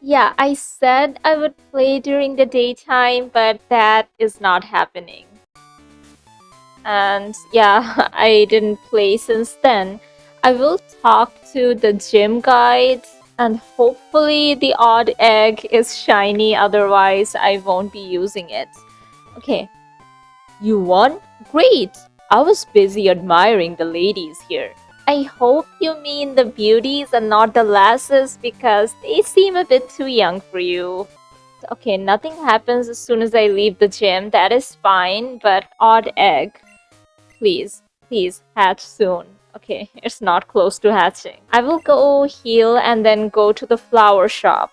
Yeah, I said I would play during the daytime, but that is not happening. And yeah, I didn't play since then. I will talk to the gym guide, and hopefully the odd egg is shiny, otherwise I won't be using it. Okay, you won? Great! I was busy admiring the ladies here. I hope you mean the beauties and not the lasses because they seem a bit too young for you. Okay, nothing happens as soon as I leave the gym. That is fine, but odd egg. Please, please, hatch soon. Okay, it's not close to hatching. I will go heal and then go to the flower shop.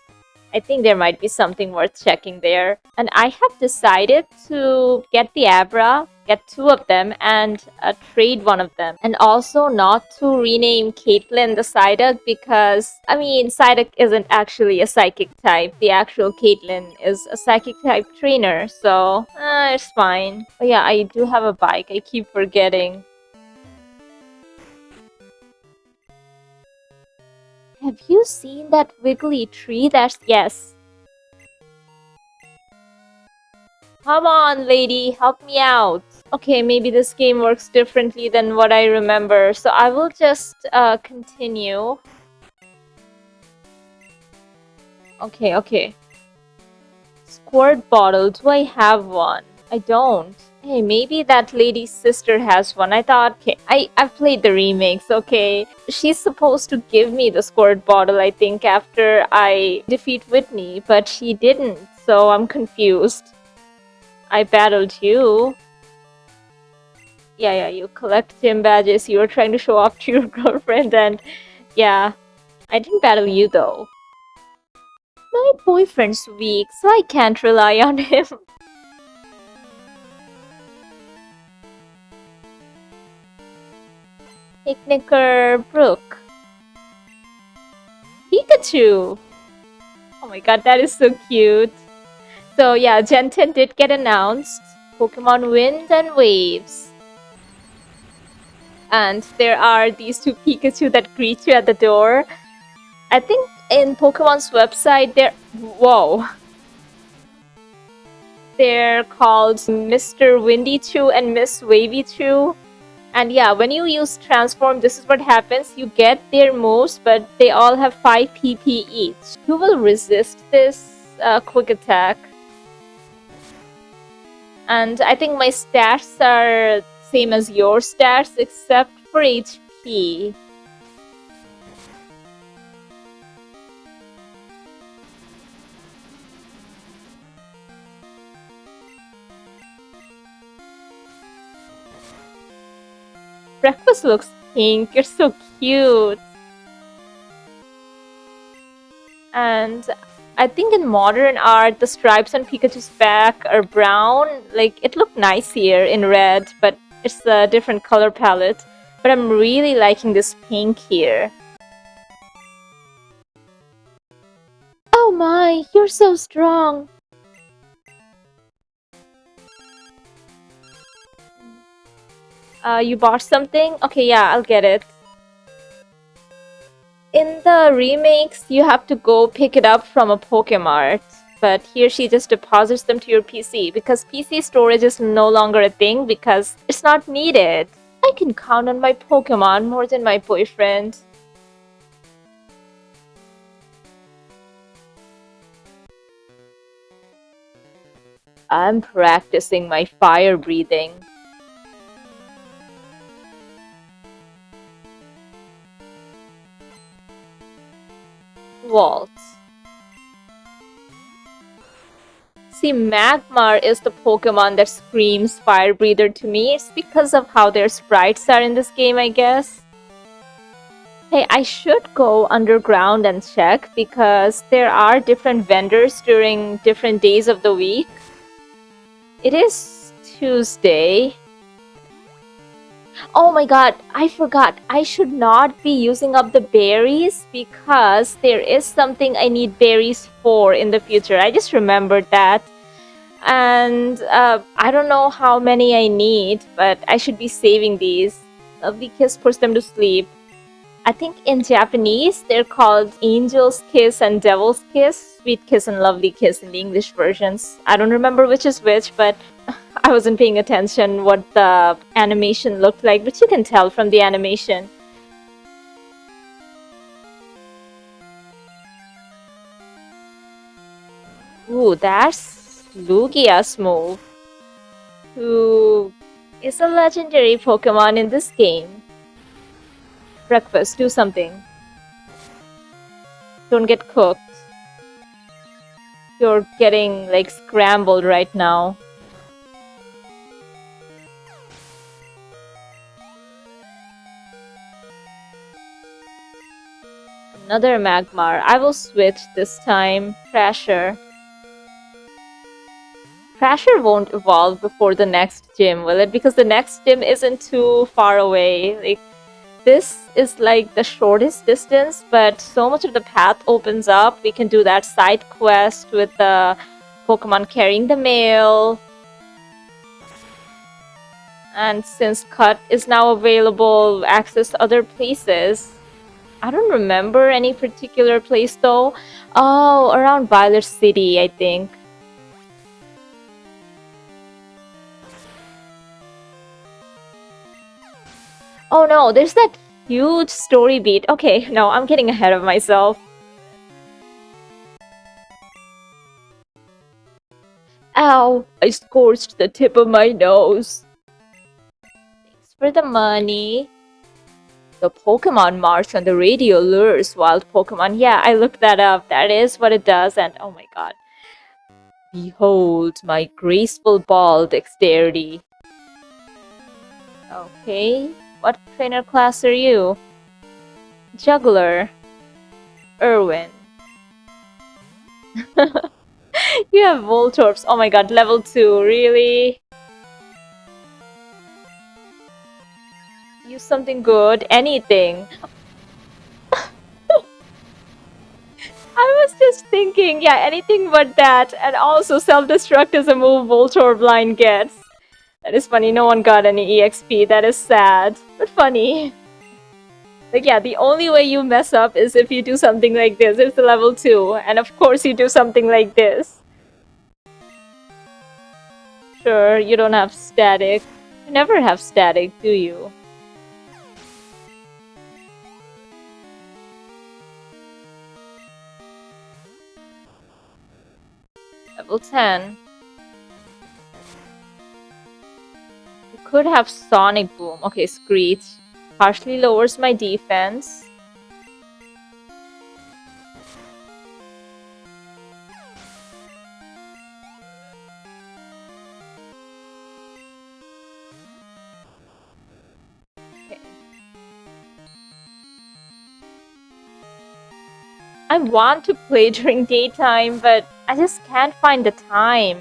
I think there might be something worth checking there. And I have decided to get the Abra, get two of them, and trade one of them. And also not to rename Caitlyn the Psyduck because, I mean, Psyduck isn't actually a psychic type. The actual Caitlyn is a psychic type trainer, so it's fine. Oh yeah, I do have a bike. I keep forgetting. Have you seen that wiggly tree? That's yes. Come on, lady, help me out. Okay, maybe this game works differently than what I remember, so I will just continue. Okay. Squirt bottle, do I have one? I don't. Hey, maybe that lady's sister has one. I thought, okay, I've played the remakes, okay. She's supposed to give me the squirt bottle, I think, after I defeat Whitney, but she didn't, so I'm confused. I battled you. Yeah, you collect gym badges. You were trying to show off to your girlfriend, and yeah, I didn't battle you though. My boyfriend's weak, so I can't rely on him. Picnicker Brooke. Pikachu! Oh my god, that is so cute. So yeah, Gen 10 did get announced. Pokemon Wind and Waves. And there are these two Pikachu that greet you at the door. I think in Pokemon's website, whoa. They're called Mr. Windy Chew and Miss Wavy Chew. And yeah, when you use Transform, this is what happens. You get their moves, but they all have 5 PP each. You will resist this quick attack. And I think my stats are same as your stats, except for HP. Breakfast looks pink. You're so cute. And I think in modern art, the stripes on Pikachu's back are brown. Like, it looked nice here in red, but it's a different color palette. But I'm really liking this pink here. Oh my, you're so strong. You bought something? Okay, yeah, I'll get it. In the remakes, you have to go pick it up from a Pokemart. But here she just deposits them to your PC because PC storage is no longer a thing because it's not needed. I can count on my Pokemon more than my boyfriend. I'm practicing my fire breathing. Vault. See, Magmar is the Pokemon that screams Fire Breather to me. It's because of how their sprites are in this game, I guess. Hey, I should go underground and check because there are different vendors during different days of the week. It is Tuesday. Oh my god, I forgot. I should not be using up the berries because there is something I need berries for in the future. I just remembered that. And I don't know how many I need, but I should be saving these. Lovely Kiss puts them to sleep. I think in Japanese they're called Angel's Kiss and Devil's Kiss, Sweet Kiss and Lovely Kiss in the English versions. I don't remember which is which, but I wasn't paying attention what the animation looked like, but you can tell from the animation. Ooh, that's Lugia's move, who is a legendary Pokemon in this game. Breakfast, do something. Don't get cooked. You're getting like scrambled right now. Another Magmar. I will switch this time. Crasher. Crasher won't evolve before the next gym, will it? Because the next gym isn't too far away. Like, this is like the shortest distance, but so much of the path opens up. We can do that side quest with the Pokemon carrying the mail. And since Cut is now available, access to other places. I don't remember any particular place though. Oh, around Violet City, I think. Oh no, there's that huge story beat. Okay, no, I'm getting ahead of myself. Ow, I scorched the tip of my nose. Thanks for the money. The Pokemon march on the radio lures wild Pokemon. Yeah, I looked that up. That is what it does, and oh my god. Behold my graceful ball dexterity. Okay, what trainer class are you? Juggler. Irwin. You have Voltorbs. Oh my god, level 2, really? Use something good, anything. I was just thinking, yeah, anything but that. And also self-destruct is a move Voltorb line gets. That is funny, no one got any EXP. That is sad, but funny. Like, yeah, the only way you mess up is if you do something like this. It's a level 2. And of course you do something like this. Sure, you don't have static. You never have static, do you? Level 10. You could have Sonic Boom. Okay, Screech. Partially lowers my defense. Okay. I want to play during daytime, but I just can't find the time.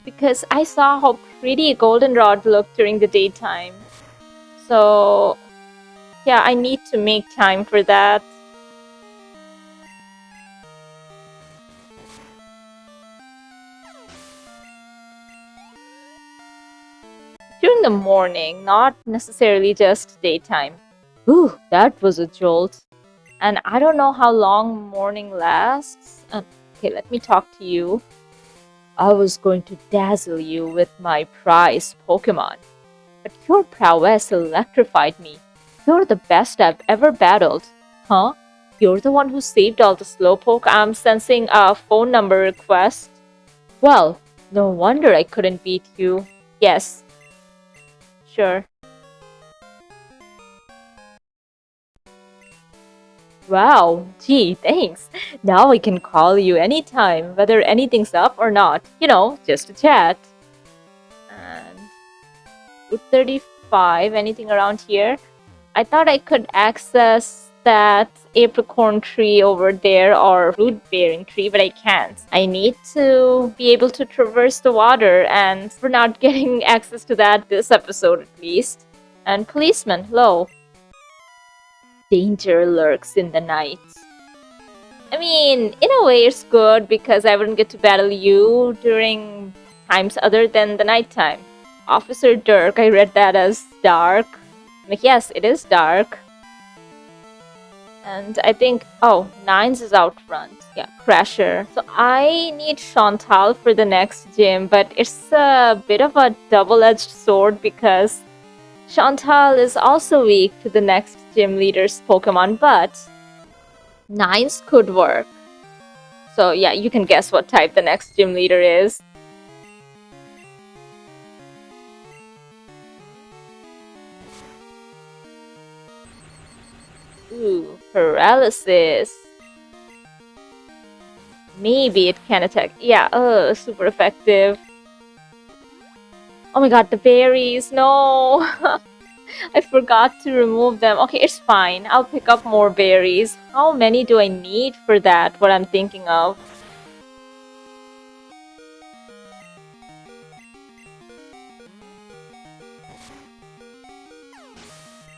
Because I saw how pretty Goldenrod looked during the daytime. So, yeah, I need to make time for that. During the morning, not necessarily just daytime. Ooh, that was a jolt. And I don't know how long morning lasts. Okay, let me talk to you. I was going to dazzle you with my prize Pokemon. But your prowess electrified me. You're the best I've ever battled. Huh? You're the one who saved all the Slowpoke? I'm sensing a phone number request. Well, no wonder I couldn't beat you. Yes. Sure. Wow, gee, thanks. Now I can call you anytime, whether anything's up or not. You know, just to chat. And Route 35, anything around here? I thought I could access that apricorn tree over there or root bearing tree, but I can't. I need to be able to traverse the water, and we're not getting access to that this episode at least. And policeman, hello. Danger lurks in the night. I mean, in a way it's good because I wouldn't get to battle you during times other than the nighttime. Officer Dirk, I read that as dark. Like, yes, it is dark. And I think, oh, Nines is out front. Yeah, Crasher. So I need Chantal for the next gym, but it's a bit of a double-edged sword because Chantal is also weak to the next gym leader's Pokemon, but Nines could work. So yeah, you can guess what type the next gym leader is. Ooh, paralysis. Maybe it can attack. Yeah, super effective. Oh my god, the berries. No. I forgot to remove them. Okay, it's fine. I'll pick up more berries. How many do I need for that? What I'm thinking of.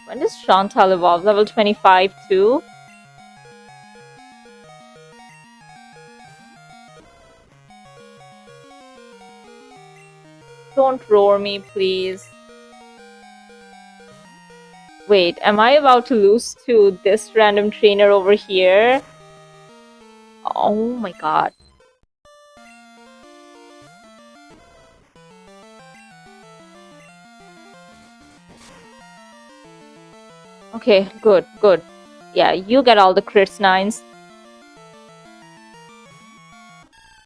When does Chantal evolve? Level 25 too? Don't roar me, please. Wait, am I about to lose to this random trainer over here? Oh my god. Okay, good, good. Yeah, you get all the crits, Nines.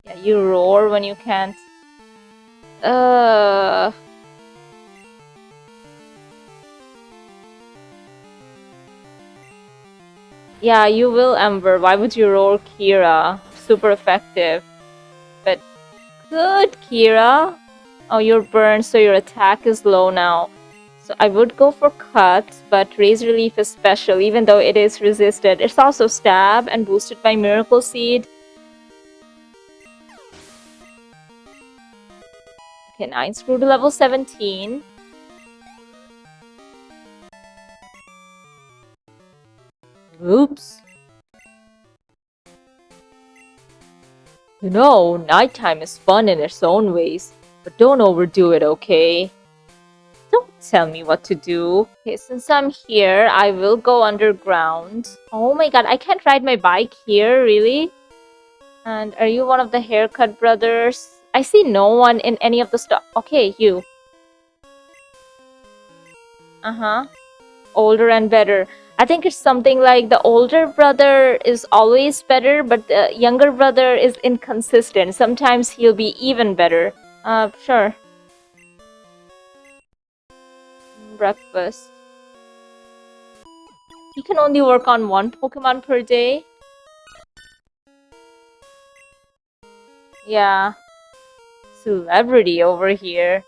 Yeah, you roar when you can't. Uh... Yeah, you will, Ember. Why would you roar Kira? Super effective. But good, Kira. Oh, you're burned, so your attack is low now. So I would go for Cut, but Razor Leaf is special, even though it is resisted. It's also Stab and boosted by Miracle Seed. Okay, 9 screw to level 17. Oops. You know, nighttime is fun in its own ways, but don't overdo it, okay? Don't tell me what to do. Okay, since I'm here, I will go underground. Oh my god, I can't ride my bike here, really? And are you one of the haircut brothers? I see no one in any of the stuff. Okay, you. Uh-huh. Older and better. I think it's something like the older brother is always better, but the younger brother is inconsistent. Sometimes he'll be even better. Sure. Breakfast. You can only work on one Pokemon per day. Yeah. Celebrity over here.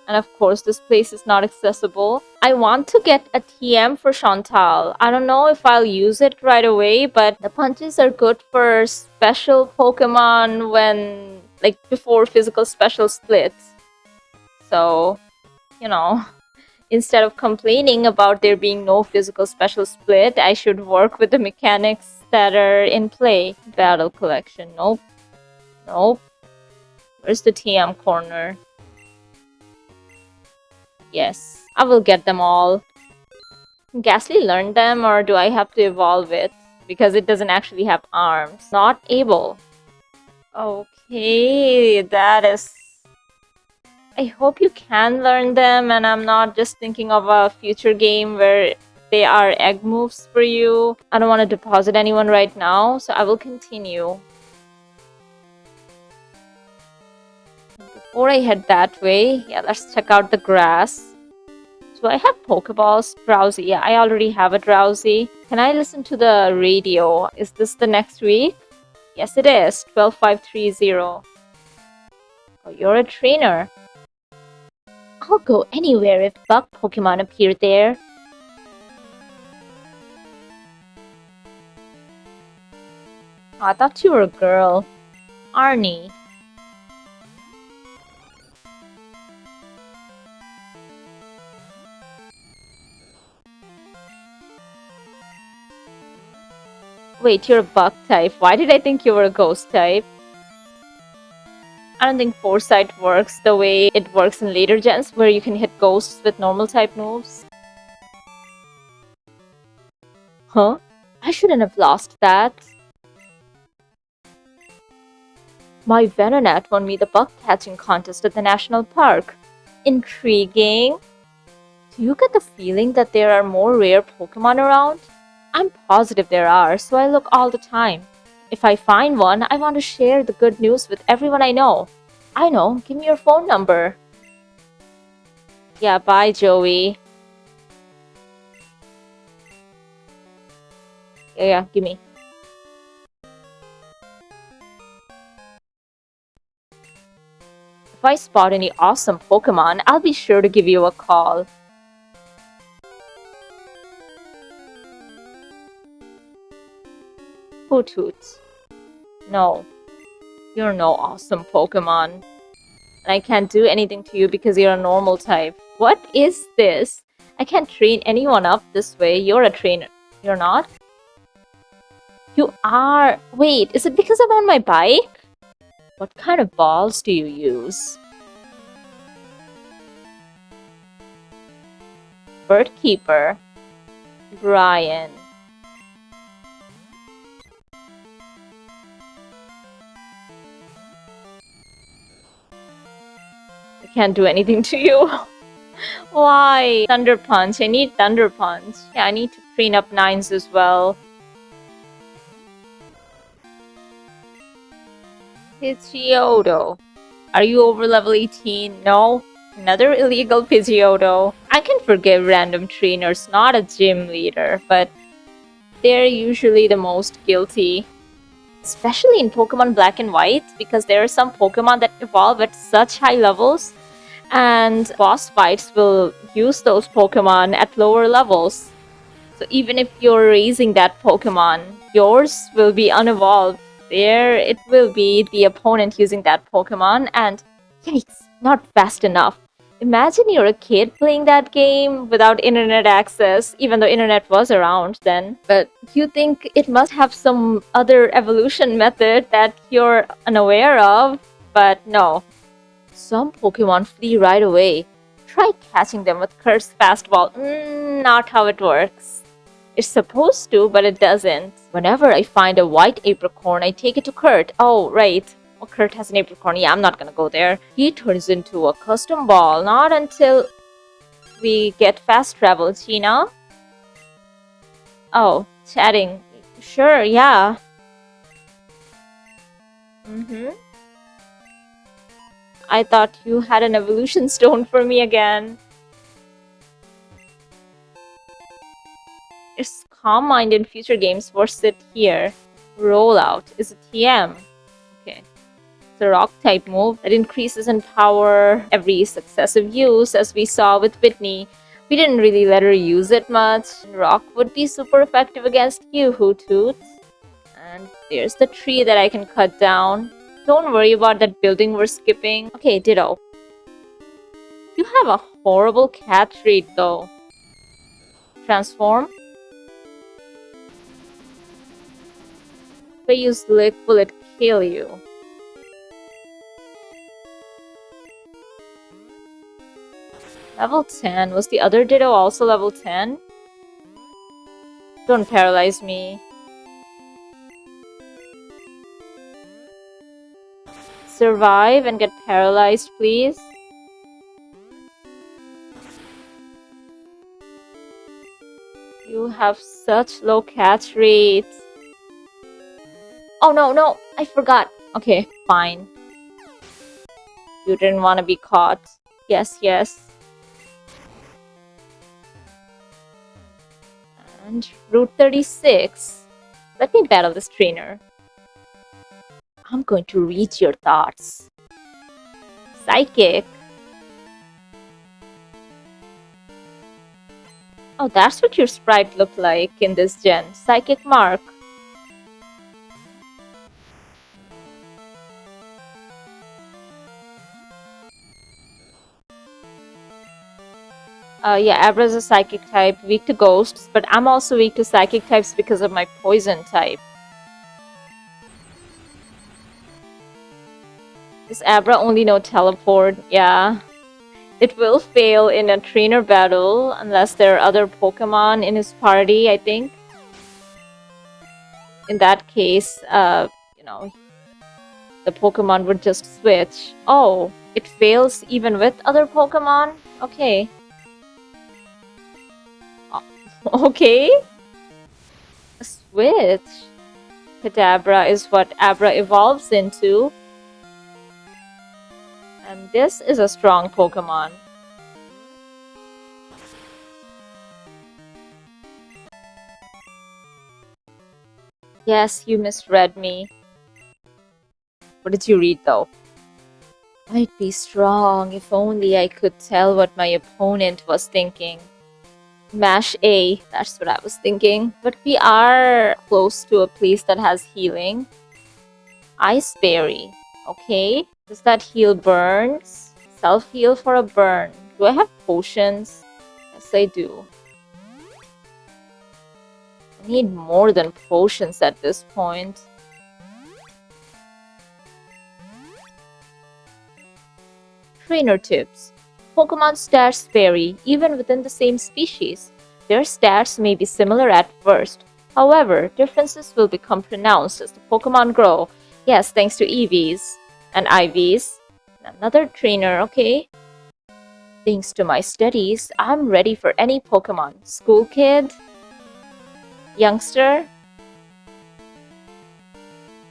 And of course, this place is not accessible. I want to get a TM for Chantal. I don't know if I'll use it right away, but the punches are good for special Pokemon when, like, before physical special splits. So, you know, instead of complaining about there being no physical special split, I should work with the mechanics that are in play. Battle collection. Nope. Nope. Where's the TM corner? Yes, I will get them all. Can Ghastly learn them, or do I have to evolve it? Because it doesn't actually have arms. Not able. Okay, that is... I hope you can learn them, and I'm not just thinking of a future game where they are egg moves for you. I don't want to deposit anyone right now, so I will continue. Before I head that way, yeah, let's check out the grass. Do I have Pokeballs? Drowsy. Yeah, I already have a Drowsy. Can I listen to the radio? Is this the next week? Yes, it is. 12530. Oh, you're a trainer. I'll go anywhere if bug Pokemon appear there. Oh, I thought you were a girl. Arnie. Wait, you're a bug type. Why did I think you were a ghost type? I don't think Foresight works the way it works in later gens, where you can hit ghosts with normal type moves. Huh? I shouldn't have lost that. My Venonat won me the bug catching contest at the national park. Intriguing. Do you get the feeling that there are more rare Pokemon around? I'm positive there are, so I look all the time. If I find one, I want to share the good news with everyone I know. I know, give me your phone number. Yeah, bye, Joey. Yeah, give me. If I spot any awesome Pokemon, I'll be sure to give you a call. Hoot hoot. No, you're no awesome Pokemon. And I can't do anything to you because you're a normal type. What is this? I can't train anyone up this way. You're a trainer. You're not? You are. Wait, is it because I'm on my bike? What kind of balls do you use? Bird Keeper. Brian. I can't do anything to you. Why? Thunder Punch. I need Thunder Punch. Yeah, I need to train up nines as well. Pidgeotto. Are you over level 18? No? Another illegal Pidgeotto. I can forgive random trainers, not a gym leader, but they're usually the most guilty. Especially in Pokemon Black and White, because there are some Pokemon that evolve at such high levels, and boss fights will use those Pokemon at lower levels. So even if you're raising that Pokemon, yours will be unevolved. There it will be the opponent using that Pokemon, and yikes, not fast enough. Imagine you're a kid playing that game without internet access, even though internet was around then. But you think it must have some other evolution method that you're unaware of, but no. Some Pokemon flee right away. Try catching them with Cursed Fastball. Not how it works. It's supposed to, but it doesn't. Whenever I find a white apricorn, I take it to Kurt. Oh, right. Oh, Kurt has an apricorn. Yeah, I'm not gonna go there. He turns into a custom ball. Not until we get fast travel, Gina. Oh, chatting. Sure, yeah. I thought you had an evolution stone for me again. It's Calm Mind in future games for sit here. Rollout is a TM. Okay. It's a rock type move that increases in power every successive use, as we saw with Whitney. We didn't really let her use it much. Rock would be super effective against you, Hoot Hoot. And there's the tree that I can cut down. Don't worry about that building we're skipping. Okay, Ditto. You have a horrible cat trait, though. Transform. If I use Lick, will it kill you? Level 10. Was the other Ditto also level 10? Don't paralyze me. Survive and get paralyzed, please. You have such low catch rates. Oh no, no, I forgot. Okay, fine. You didn't want to be caught. Yes, yes. And Route 36. Let me battle this trainer. I'm going to read your thoughts. Psychic. Oh, that's what your sprite looked like in this gen. Psychic Mark. Yeah, Abra's a psychic type, weak to ghosts, but I'm also weak to psychic types because of my poison type. Does Abra only know teleport? Yeah. It will fail in a trainer battle unless there are other Pokemon in his party, I think. in that case, you know, the Pokemon would just switch. Oh, it fails even with other Pokemon? Okay. Uh, Okay. A switch. Kadabra is what Abra evolves into. And this is a strong Pokemon. Yes, you misread me. What did you read though? Might be strong if only I could tell what my opponent was thinking. Mash A, that's what I was thinking. But we are close to a place that has healing. Ice Berry. Okay. Does that heal burns? Self-heal for a burn. Do I have potions? Yes, I do. I need more than potions at this point. Trainer tips. Pokemon stats vary even within the same species. Their stats may be similar at first. However, differences will become pronounced as the Pokemon grow. Yes, thanks to EVs and IVs. Another trainer, okay. Thanks to my studies, I'm ready for any Pokemon. School kid? Youngster?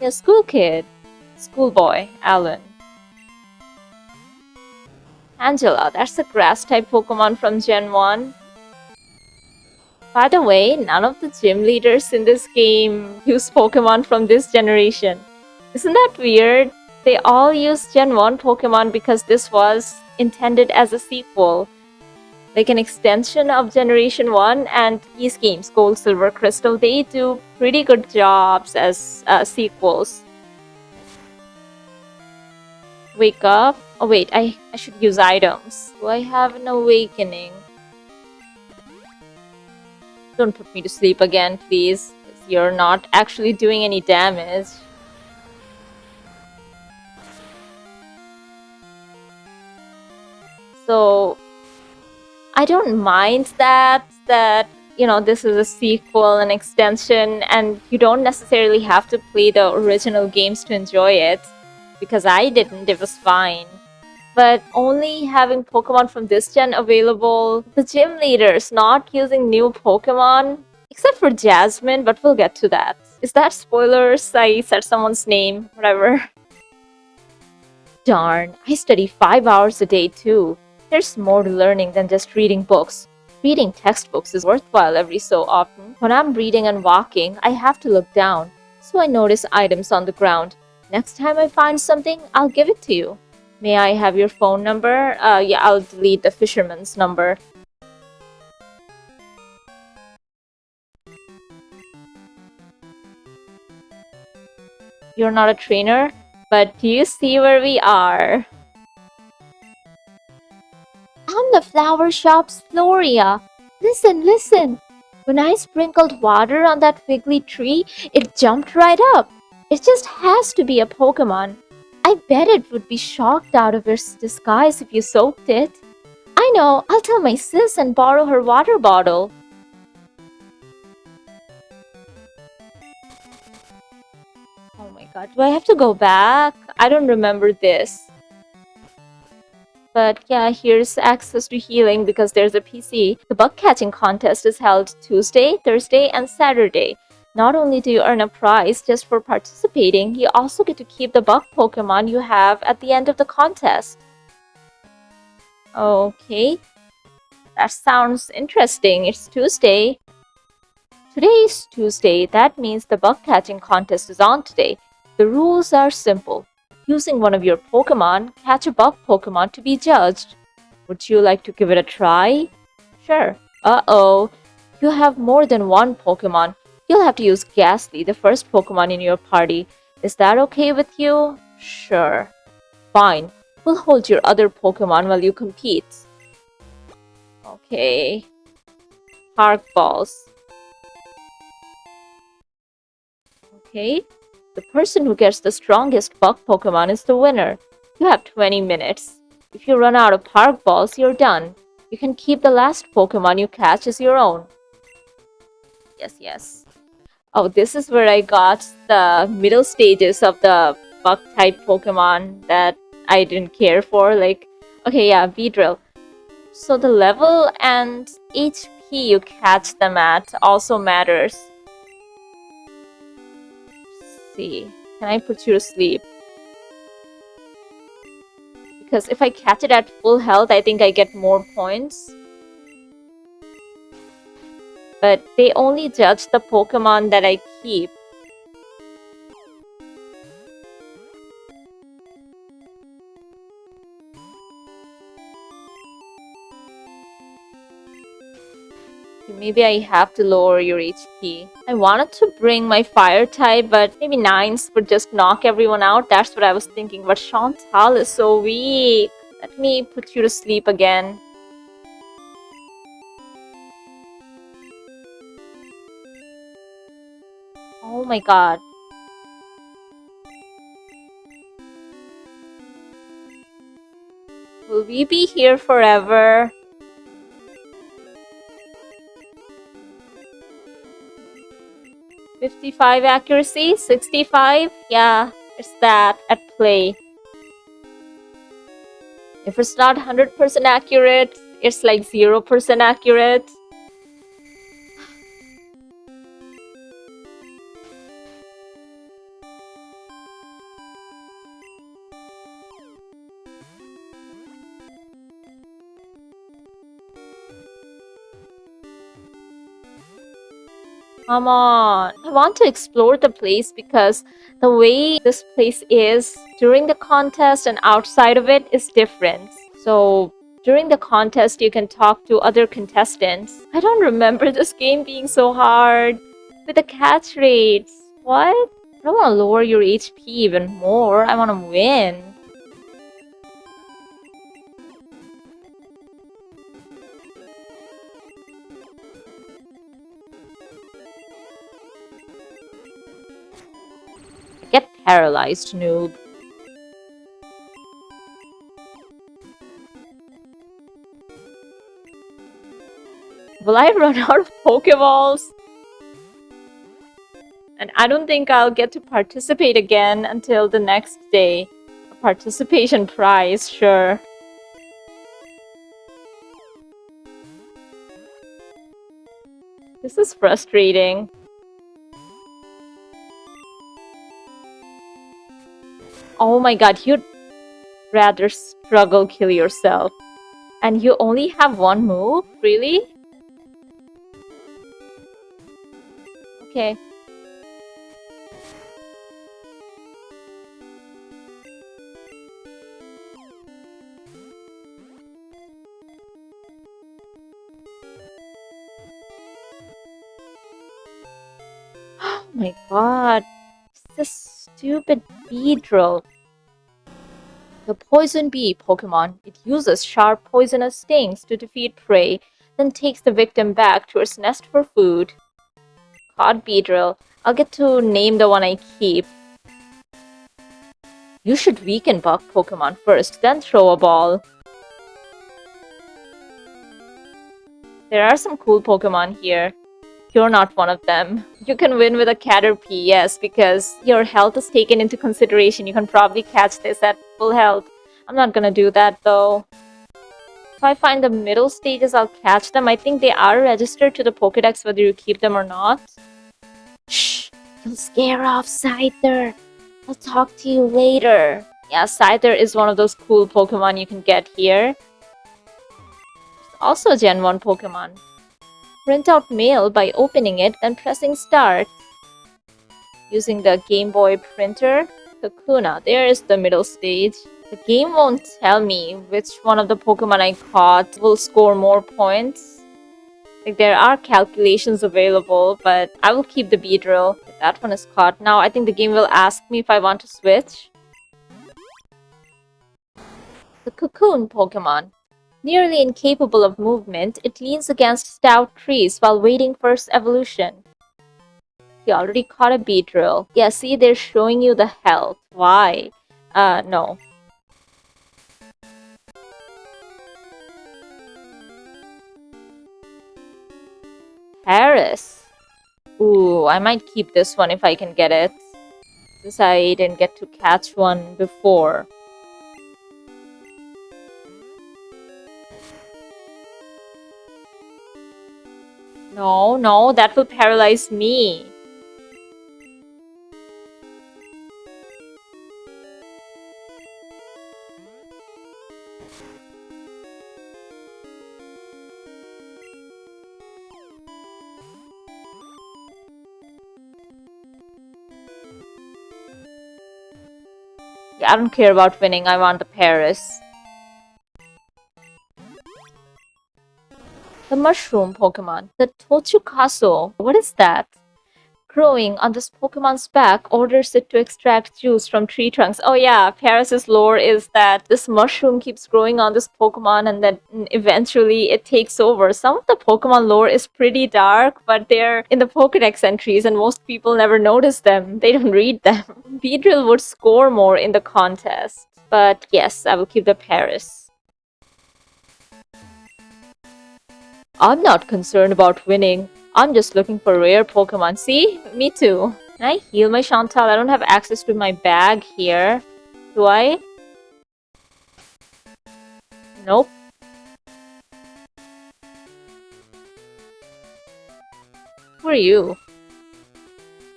Yeah, school kid. Schoolboy, Alan. Angela, that's a grass type Pokemon from Gen 1. By the way, none of the gym leaders in this game use Pokemon from this generation. Isn't that weird? They all use Gen 1 Pokemon because this was intended as a sequel. Like an extension of Generation 1, and these games, Gold, Silver, Crystal, they do pretty good jobs as sequels. Wake up. Oh wait, I should use items. Do I have an awakening? Don't put me to sleep again, please. 'Cause you're not actually doing any damage. So I don't mind that you know this is a sequel, an extension, and you don't necessarily have to play the original games to enjoy it. Because I didn't, it was fine. But only having Pokemon from this gen available, the gym leaders not using new Pokemon, except for Jasmine, but we'll get to that. Is that spoilers? I said someone's name, whatever. Darn, I study 5 hours a day too. There's more to learning than just reading books. Reading textbooks is worthwhile every so often. When I'm reading and walking, I have to look down, so I notice items on the ground. Next time I find something, I'll give it to you. May I have your phone number? Yeah, I'll delete the fisherman's number. You're not a trainer, but do you see where we are? I'm the flower shop's Floria. Listen, listen. When I sprinkled water on that wiggly tree, it jumped right up. It just has to be a Pokemon. I bet it would be shocked out of its disguise if you soaked it. I know, I'll tell my sis and borrow her water bottle. Oh my god, do I have to go back? I don't remember this. But yeah, here's access to healing because there's a PC. The bug catching contest is held Tuesday, Thursday, and Saturday. Not only do you earn a prize just for participating, you also get to keep the bug Pokemon you have at the end of the contest. Okay, that sounds interesting. It's Tuesday. Today is Tuesday. That means the bug catching contest is on today. The rules are simple. Using one of your Pokemon, catch a bug Pokemon to be judged. Would you like to give it a try? Sure. Uh-oh. You have more than one Pokemon. You'll have to use Ghastly, the first Pokemon in your party. Is that okay with you? Sure. Fine. We'll hold your other Pokemon while you compete. Okay. Park balls. Okay. The person who gets the strongest bug Pokemon is the winner. You have 20 minutes. If you run out of park balls, you're done. You can keep the last Pokemon you catch as your own. Yes, yes. Oh, this is where I got the middle stages of the bug type Pokemon that I didn't care for. Like, okay, yeah, Beedrill. So the level and HP you catch them at also matters. Let's see, can I put you to sleep? Because if I catch it at full health, I think I get more points. But they only judge the Pokemon that I keep. Maybe I have to lower your HP. I wanted to bring my fire type, but maybe nines would just knock everyone out. That's what I was thinking. But Chantal is so weak. Let me put you to sleep again. Oh my god. Will we be here forever? 55 accuracy? 65? Yeah, it's that at play. If it's not 100% accurate, it's like 0% accurate. Come on. I want to explore the place because the way this place is during the contest and outside of it is different. So during the contest, you can talk to other contestants. I don't remember this game being so hard with the catch rates. What? I don't want to lower your HP even more. I want to win. Get paralyzed, noob. Will I run out of Pokeballs? And I don't think I'll get to participate again until the next day. A participation prize, sure. This is frustrating. Oh my god, you'd rather struggle kill yourself. And you only have one move? Really? Okay. Oh my god. This stupid Beedrill. The Poison Bee Pokemon. It uses sharp poisonous stings to defeat prey, then takes the victim back to its nest for food. God, Beedrill. I'll get to name the one I keep. You should weaken bug Pokemon first, then throw a ball. There are some cool Pokemon here. You're not one of them. You can win with a Caterpie, yes, because your health is taken into consideration. You can probably catch this at full health. I'm not gonna do that though. If I find the middle stages, I'll catch them. I think they are registered to the Pokedex whether you keep them or not. Shh! You'll scare off Scyther. I'll talk to you later. Yeah, Scyther is one of those cool Pokemon you can get here. There's also a Gen 1 Pokemon. Print out mail by opening it and pressing start. Using the Game Boy printer. Kakuna, there is the middle stage. The game won't tell me which one of the Pokemon I caught will score more points. Like, there are calculations available, but I will keep the Beedrill. That one is caught. Now I think the game will ask me if I want to switch. The Cocoon Pokemon. Nearly incapable of movement, it leans against stout trees while waiting for its evolution. You already caught a Beedrill. Yeah, see, they're showing you the health. Why? No. Paris. Ooh, I might keep this one if I can get it, since I didn't get to catch one before. No, no, that will paralyze me. Yeah, I don't care about winning, I want the Paris. The mushroom Pokemon. The Tochukaso. What is that? Growing on this Pokemon's back orders it to extract juice from tree trunks. Oh yeah, Paris's lore is that this mushroom keeps growing on this Pokemon and then eventually it takes over. Some of the Pokemon lore is pretty dark, but they're in the Pokedex entries and most people never notice them. They don't read them. Beedrill would score more in the contest. But yes, I will keep the Paris. I'm not concerned about winning. I'm just looking for rare Pokemon. See? Me too. Can I heal my Chantal? I don't have access to my bag here. Do I? Nope. Who are you?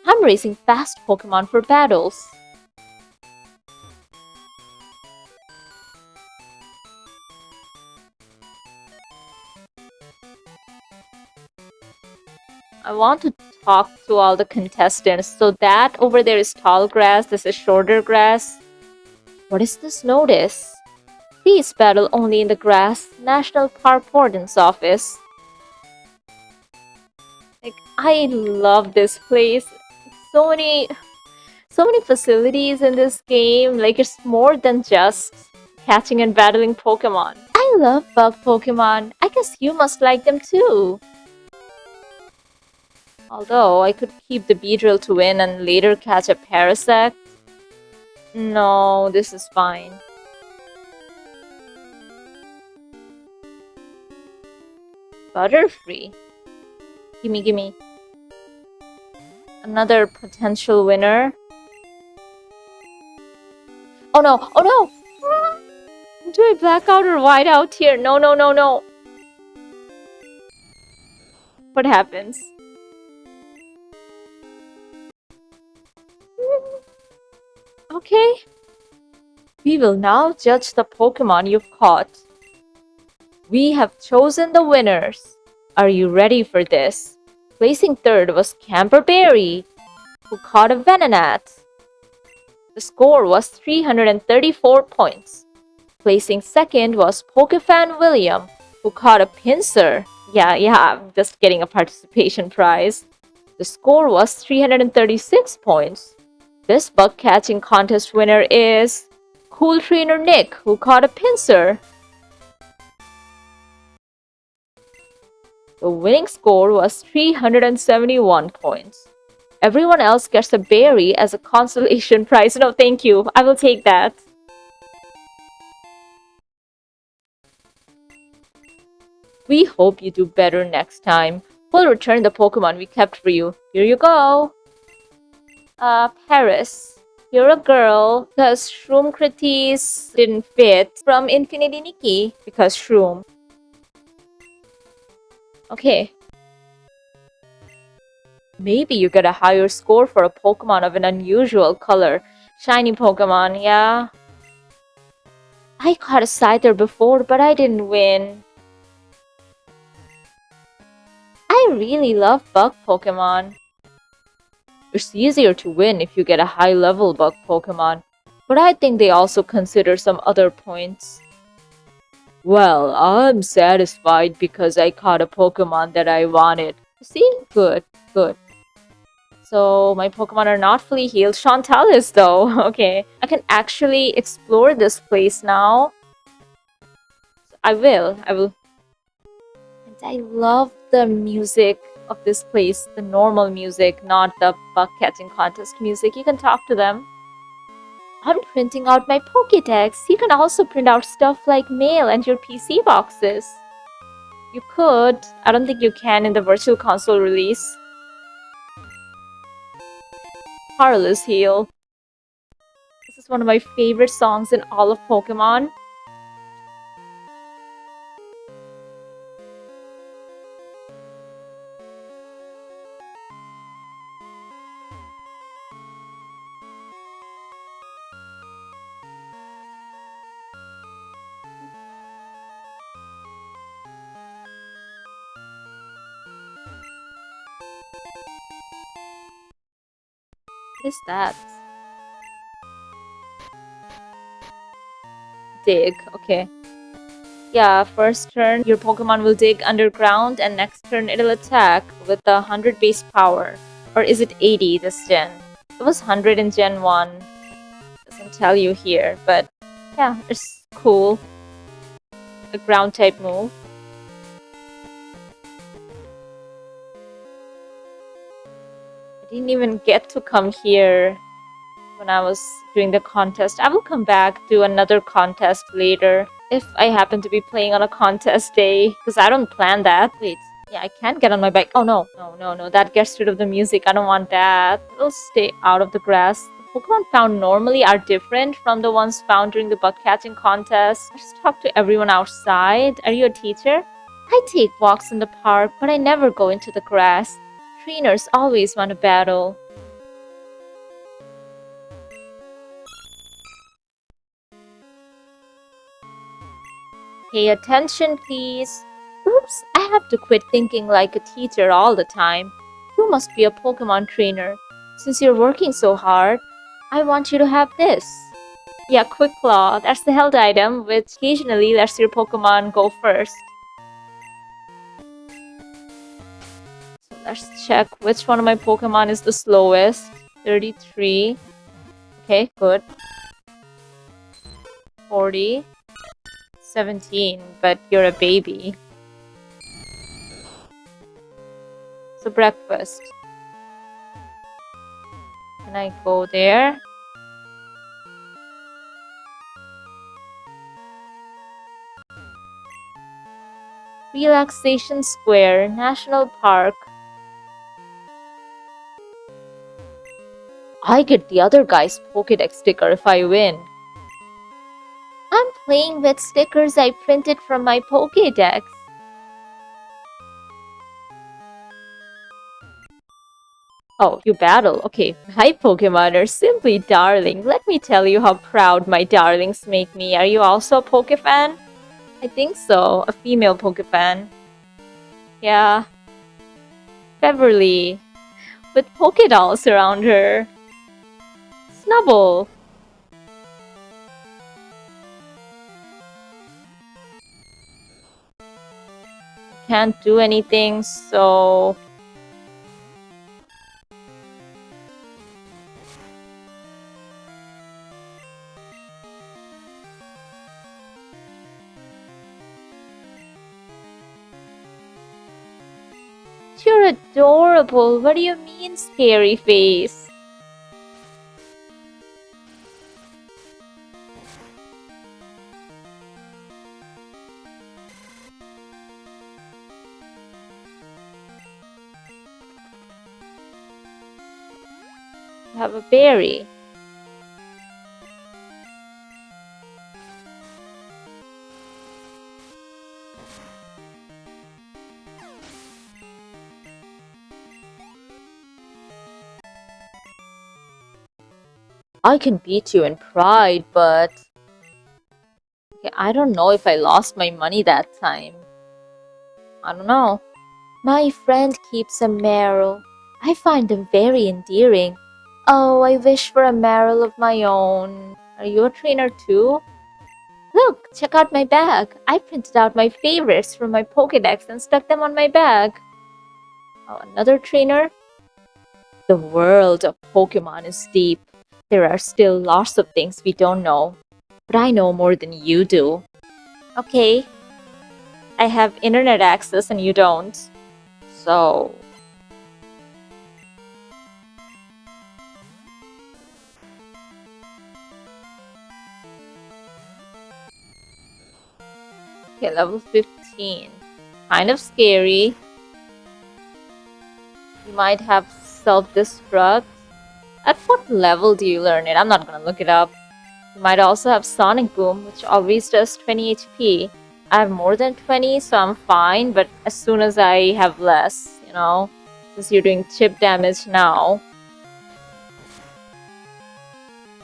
I'm racing fast Pokemon for battles. I want to talk to all the contestants. So that over there is tall grass, this is shorter grass. What is this notice? Please battle only in the grass. National Park Warden's office. Like, I love this place. So many facilities in this game. Like, it's more than just catching and battling Pokemon. I love bug Pokemon. I guess you must like them too. Although, I could keep the Beedrill to win and later catch a Parasect. No, this is fine. Butterfree. Gimme. Another potential winner. Oh no! Do I black out or white out here? No. What happens? Okay. We will now judge the Pokemon you've caught. We have chosen the winners. Are you ready for this? Placing third was Camperberry, who caught a Venonat. The score was 334 points. Placing second was Pokefan William, who caught a Pinsir. Yeah, I'm just getting a participation prize. The score was 336 points. This bug catching contest winner is Cool Trainer Nick, who caught a Pinsir. The winning score was 371 points. Everyone else gets a berry as a consolation prize. No, thank you. I will take that. We hope you do better next time. We'll return the Pokemon we kept for you. Here you go. Paris. You're a girl because Shroom Critis didn't fit from Infinity Nikki because Shroom. Okay. Maybe you get a higher score for a Pokemon of an unusual color. Shiny Pokemon, yeah. I caught a Scyther before, but I didn't win. I really love bug Pokemon. It's easier to win if you get a high-level bug Pokemon, but I think they also consider some other points. Well, I'm satisfied because I caught a Pokemon that I wanted. See? Good. So, my Pokemon are not fully healed. Chantal is though. Okay. I can actually explore this place now. I will. And I love the music of this place, the normal music, not the bug catching contest music. You can talk to them. I'm printing out my Pokédex. You can also print out stuff like mail and your PC boxes. You could. I don't think you can in the Virtual Console release. Powerless Heal. This is one of my favorite songs in all of Pokemon. What is that? Dig, okay. Yeah, first turn your Pokemon will dig underground and next turn it'll attack with the 100 base power. Or is it 80 this gen? It was 100 in Gen 1. Doesn't tell you here, but yeah, it's cool. A ground type move. I didn't even get to come here when I was doing the contest. I will come back to another contest later if I happen to be playing on a contest day, because I don't plan that. Wait, yeah, I can't get on my bike. Oh no, no, no, no, that gets rid of the music. I don't want that. It'll stay out of the grass. The Pokemon found normally are different from the ones found during the bug catching contest. I just talk to everyone outside. Are you a teacher? I take walks in the park, but I never go into the grass. Trainers always want to battle. Pay attention, please. Oops, I have to quit thinking like a teacher all the time. You must be a Pokemon trainer. Since you're working so hard, I want you to have this. Yeah, Quick Claw. That's the held item, which occasionally lets your Pokemon go first. So let's check which one of my Pokemon is the slowest. 33. Okay, good. 40. 17, but you're a baby. So breakfast. Can I go there? Relaxation Square, National Park. I get the other guy's Pokédex sticker if I win. I'm playing with stickers I printed from my Pokédex. Oh, you battle. Okay, my Pokemon are simply darling. Let me tell you how proud my darlings make me. Are you also a Pokefan? I think so. A female Pokefan. Yeah. Beverly. With Pokédolls around her. Snubble. Can't do anything, so... You're adorable. What do you mean, scary face? You have a berry. I can beat you in pride, but... Okay, I don't know if I lost my money that time. I don't know. My friend keeps a marrow. I find them very endearing. Oh, I wish for a marrow of my own. Are you a trainer too? Look, check out my bag. I printed out my favorites from my Pokédex and stuck them on my bag. Oh, another trainer? The world of Pokemon is deep. There are still lots of things we don't know. But I know more than you do. Okay. I have internet access and you don't. So... Okay, level 15. Kind of scary. You might have self-destruct. At what level do you learn it? I'm not gonna look it up. You might also have Sonic Boom, which always does 20 HP. I have more than 20, so I'm fine, but as soon as I have less, since you're doing chip damage now.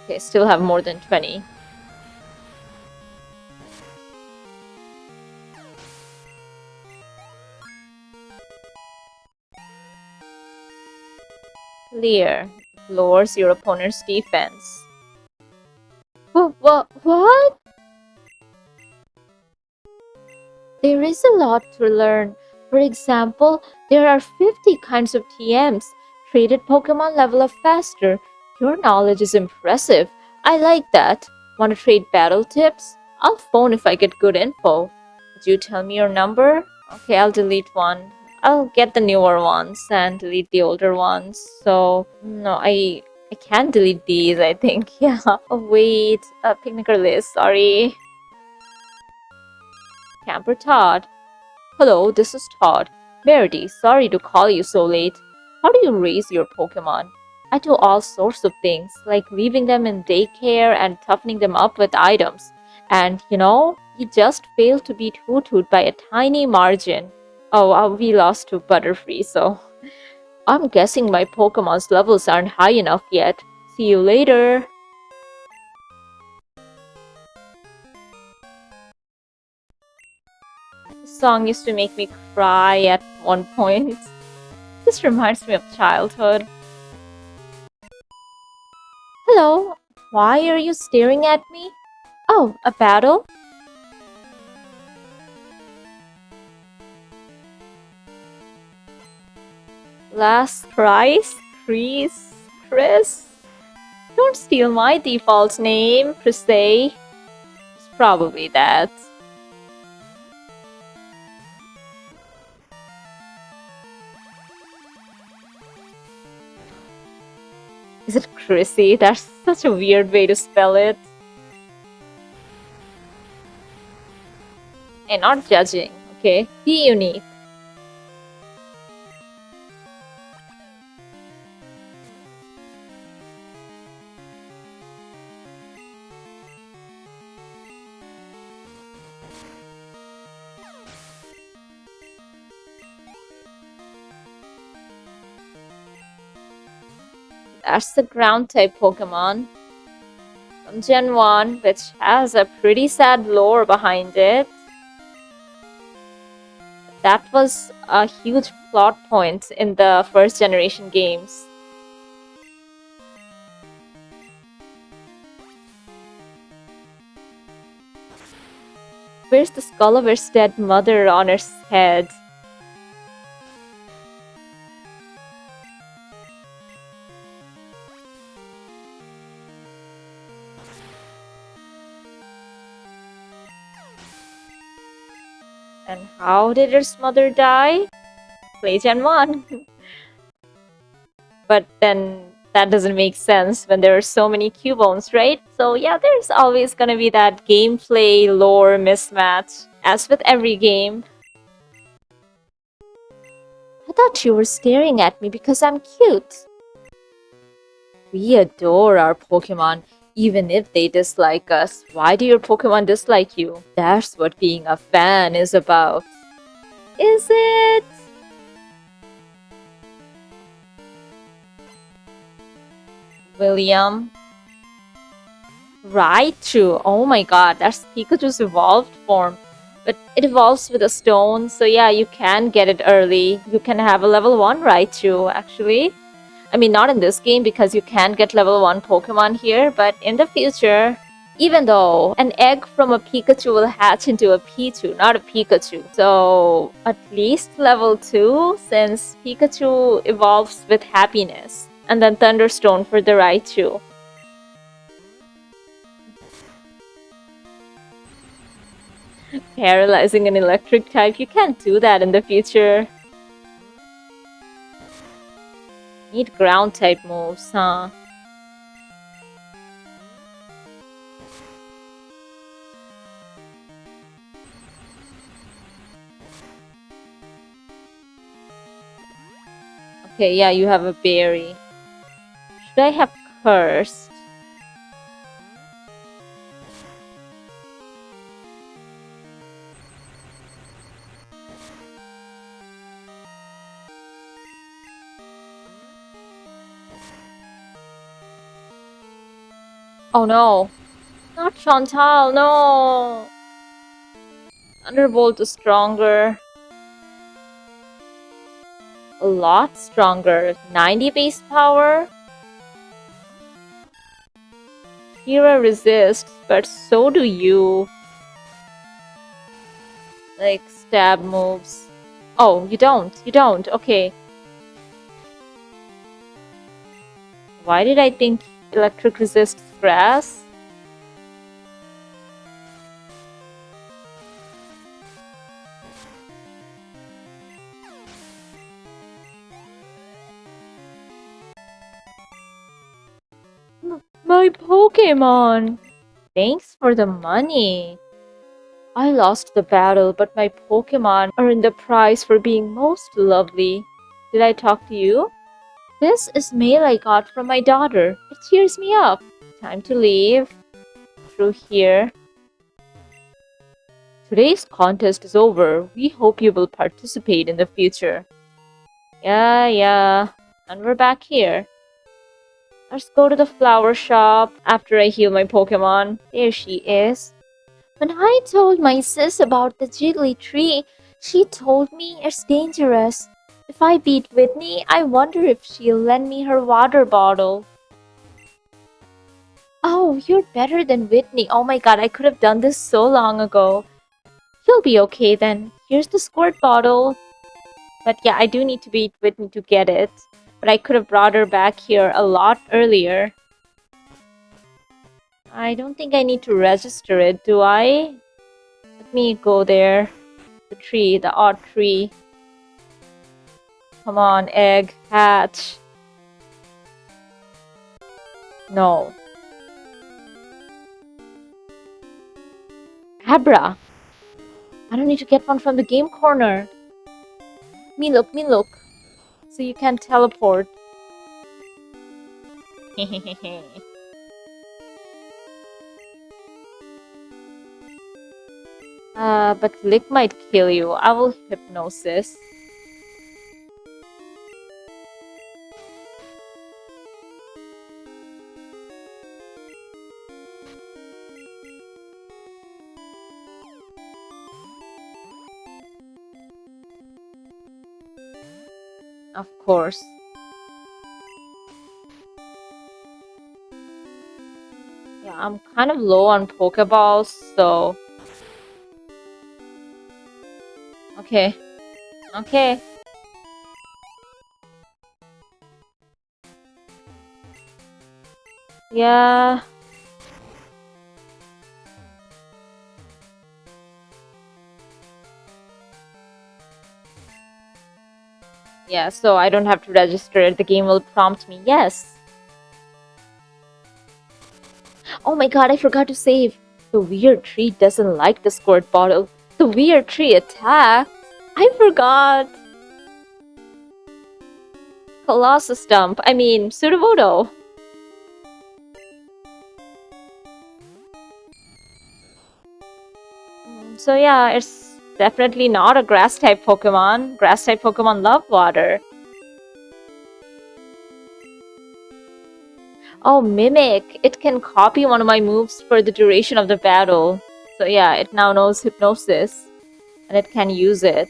Okay, still have more than 20. Clear. Lowers your opponent's defense. What? There is a lot to learn. For example, there are 50 kinds of TMs. Traded Pokemon level up faster. Your knowledge is impressive. I like that. Want to trade battle tips? I'll phone if I get good info. Could you tell me your number? Okay, I'll delete one. I'll get the newer ones and delete the older ones. So, no, I can't delete these, I think. Yeah. Oh, wait. Picnicker list. Sorry. Camper Todd. Hello, this is Todd. Verity, sorry to call you so late. How do you raise your Pokemon? I do all sorts of things, like leaving them in daycare and toughening them up with items. And you just failed to beat Hoot by a tiny margin. Oh, we lost to Butterfree, so I'm guessing my Pokemon's levels aren't high enough yet. See you later. This song used to make me cry at one point. This reminds me of childhood. Hello, why are you staring at me? Oh, a battle? Last Christ? Chris? Don't steal my default name, Chrisay. It's probably that. Is it Chrissy? That's such a weird way to spell it. And not judging, okay? Be unique. That's the ground type Pokemon from Gen 1, which has a pretty sad lore behind it. That was a huge plot point in the first generation games. Where's the skull of her dead mother on her head? And how did her mother die? Play Gen 1. But then that doesn't make sense when there are so many Cubones, right? So yeah, there's always gonna be that gameplay lore mismatch, as with every game. I thought you were staring at me because I'm cute. We adore our Pokemon, even if they dislike us. Why do your Pokemon dislike you? That's what being a fan is about. Is it? William? Raichu. Oh my god, that's Pikachu's evolved form. But it evolves with a stone, so yeah, you can get it early. You can have a level 1 Raichu, actually. I mean, not in this game because you can get level 1 Pokemon here, but in the future, even though an egg from a Pikachu will hatch into a Pichu, not a Pikachu. So, at least level 2, since Pikachu evolves with happiness. And then Thunderstone for the Raichu. Paralyzing an electric type, you can't do that in the future. Need ground type moves, huh? Okay, yeah, you have a berry. Should I have cursed? Oh no. Not Chantal, no! Thunderbolt is stronger. A lot stronger. 90 base power? Kira resists, but so do you. Like, stab moves. Oh, you don't. You don't. Okay. Why did I think electric resists grass? My Pokémon! Thanks for the money. I lost the battle, but my Pokémon earned the prize for being most lovely. Did I talk to you? This is mail I got from my daughter. It cheers me up. Time to leave. Through here. Today's contest is over. We hope you will participate in the future. Yeah. And we're back here. Let's go to the flower shop after I heal my Pokemon. There she is. When I told my sis about the jiggly tree, she told me it's dangerous. If I beat Whitney, I wonder if she'll lend me her water bottle. Oh, you're better than Whitney. Oh my god, I could have done this so long ago. You'll be okay then. Here's the squirt bottle. But yeah, I do need to beat Whitney to get it. But I could have brought her back here a lot earlier. I don't think I need to register it, do I? Let me go there. The tree, the odd tree. Come on, egg, hatch. No. Abra. I don't need to get one from the game corner. Me look. So you can teleport. But Lick might kill you. I will hypnosis. Of course. Yeah, I'm kind of low on Pokeballs, so... Okay. Yeah. Yeah, so I don't have to register it. The game will prompt me. Yes. Oh my god, I forgot to save. The weird tree doesn't like the squirt bottle. The weird tree attacked. I forgot. Colossus Stump. I mean, Sudowoodo. So yeah, it's definitely not a grass-type Pokemon. Grass-type Pokemon love water. Oh, Mimic. It can copy one of my moves for the duration of the battle. So yeah, it now knows Hypnosis. And it can use it.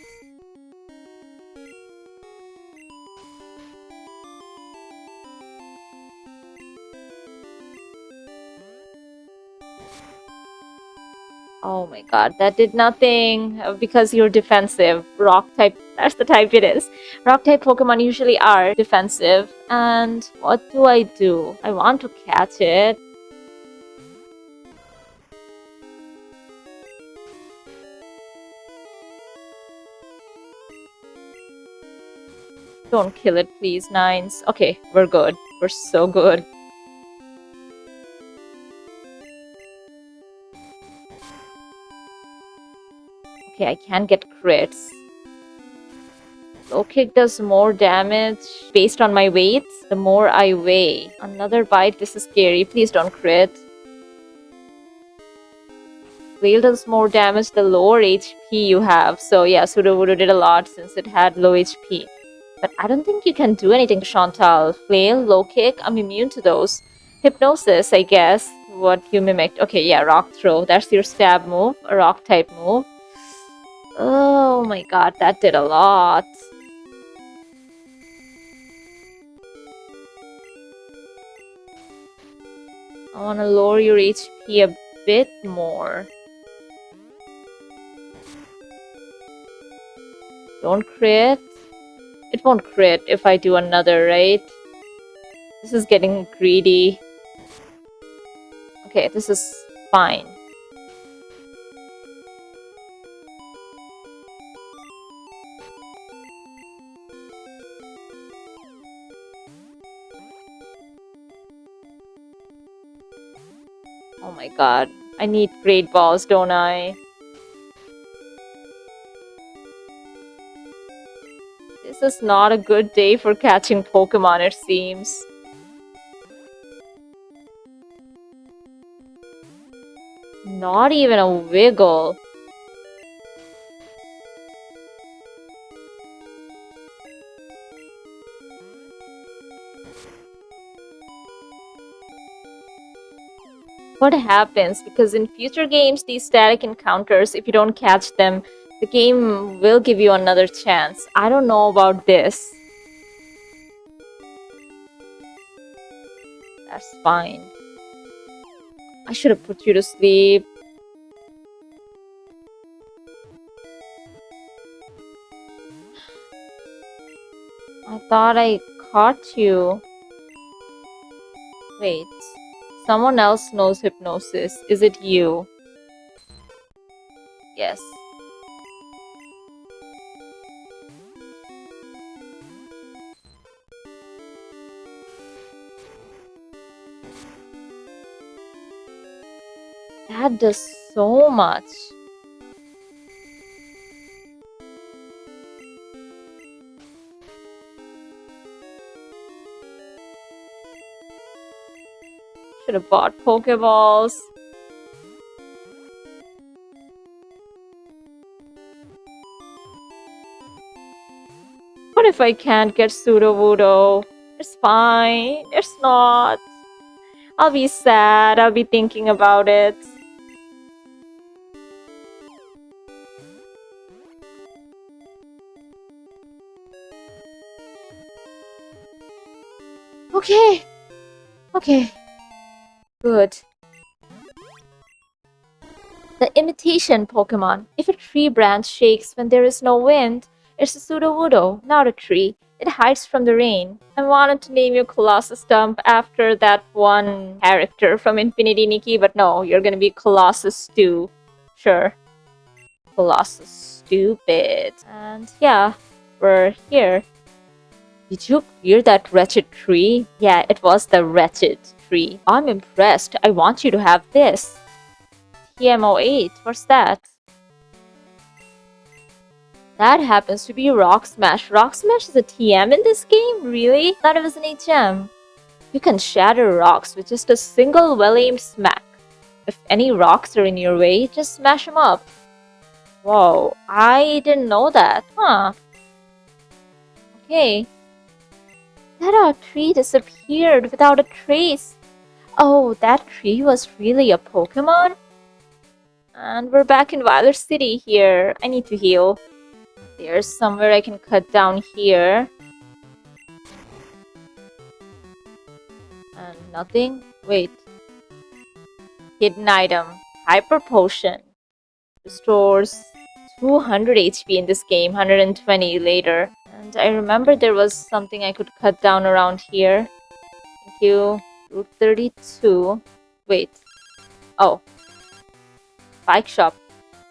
Oh my god, that did nothing because you're defensive. Rock type, that's the type it is. Rock type Pokemon usually are defensive. And what do? I want to catch it. Don't kill it, please, Nines. Okay, we're good. We're so good. Okay, I can get crits. Low kick does more damage based on my weight. The more I weigh. Another bite. This is scary. Please don't crit. Flail does more damage the lower HP you have. So yeah, Sudowoodo did a lot since it had low HP. But I don't think you can do anything to Chantal. Flail, low kick, I'm immune to those. Hypnosis, I guess. What you mimicked. Okay, yeah, rock throw. That's your stab move. A rock type move. Oh my god, that did a lot. I want to lower your HP a bit more. Don't crit. It won't crit if I do another, right? This is getting greedy. Okay, this is fine. Oh my god. I need great balls, don't I? This is not a good day for catching Pokemon, it seems. Not even a wiggle. What happens? Because in future games, these static encounters, if you don't catch them, the game will give you another chance. I don't know about this. That's fine. I should have put you to sleep. I thought I caught you. Wait. Someone else knows hypnosis. Is it you? Yes. That does so much. Should have bought Pokeballs. What if I can't get Sudowoodo? It's fine. It's not. I'll be sad. I'll be thinking about it. Okay. Okay. Good. The imitation Pokemon. If a tree branch shakes when there is no wind, it's a Sudowoodo, not a tree. It hides from the rain. I wanted to name you Colossus Stump after that one character from Infinity Nikki, but no, you're gonna be Colossus Stew. Sure. Colossus Stupid. And yeah, we're here. Did you clear that wretched tree? Yeah, it was the wretched tree. I'm impressed. I want you to have this. TMO8, what's that? That happens to be Rock Smash. Rock Smash is a TM in this game? Really? Thought it was an HM. You can shatter rocks with just a single well-aimed smack. If any rocks are in your way, just smash them up. Whoa, I didn't know that. Huh. Okay. That tree disappeared without a trace. Oh, that tree was really a Pokemon? And we're back in Violet City here. I need to heal. There's somewhere I can cut down here. And nothing? Wait. Hidden item. Hyper Potion. Restores 200 HP in this game, 120 later. And I remember there was something I could cut down around here. Thank you. Route 32. Wait. Oh. Bike shop.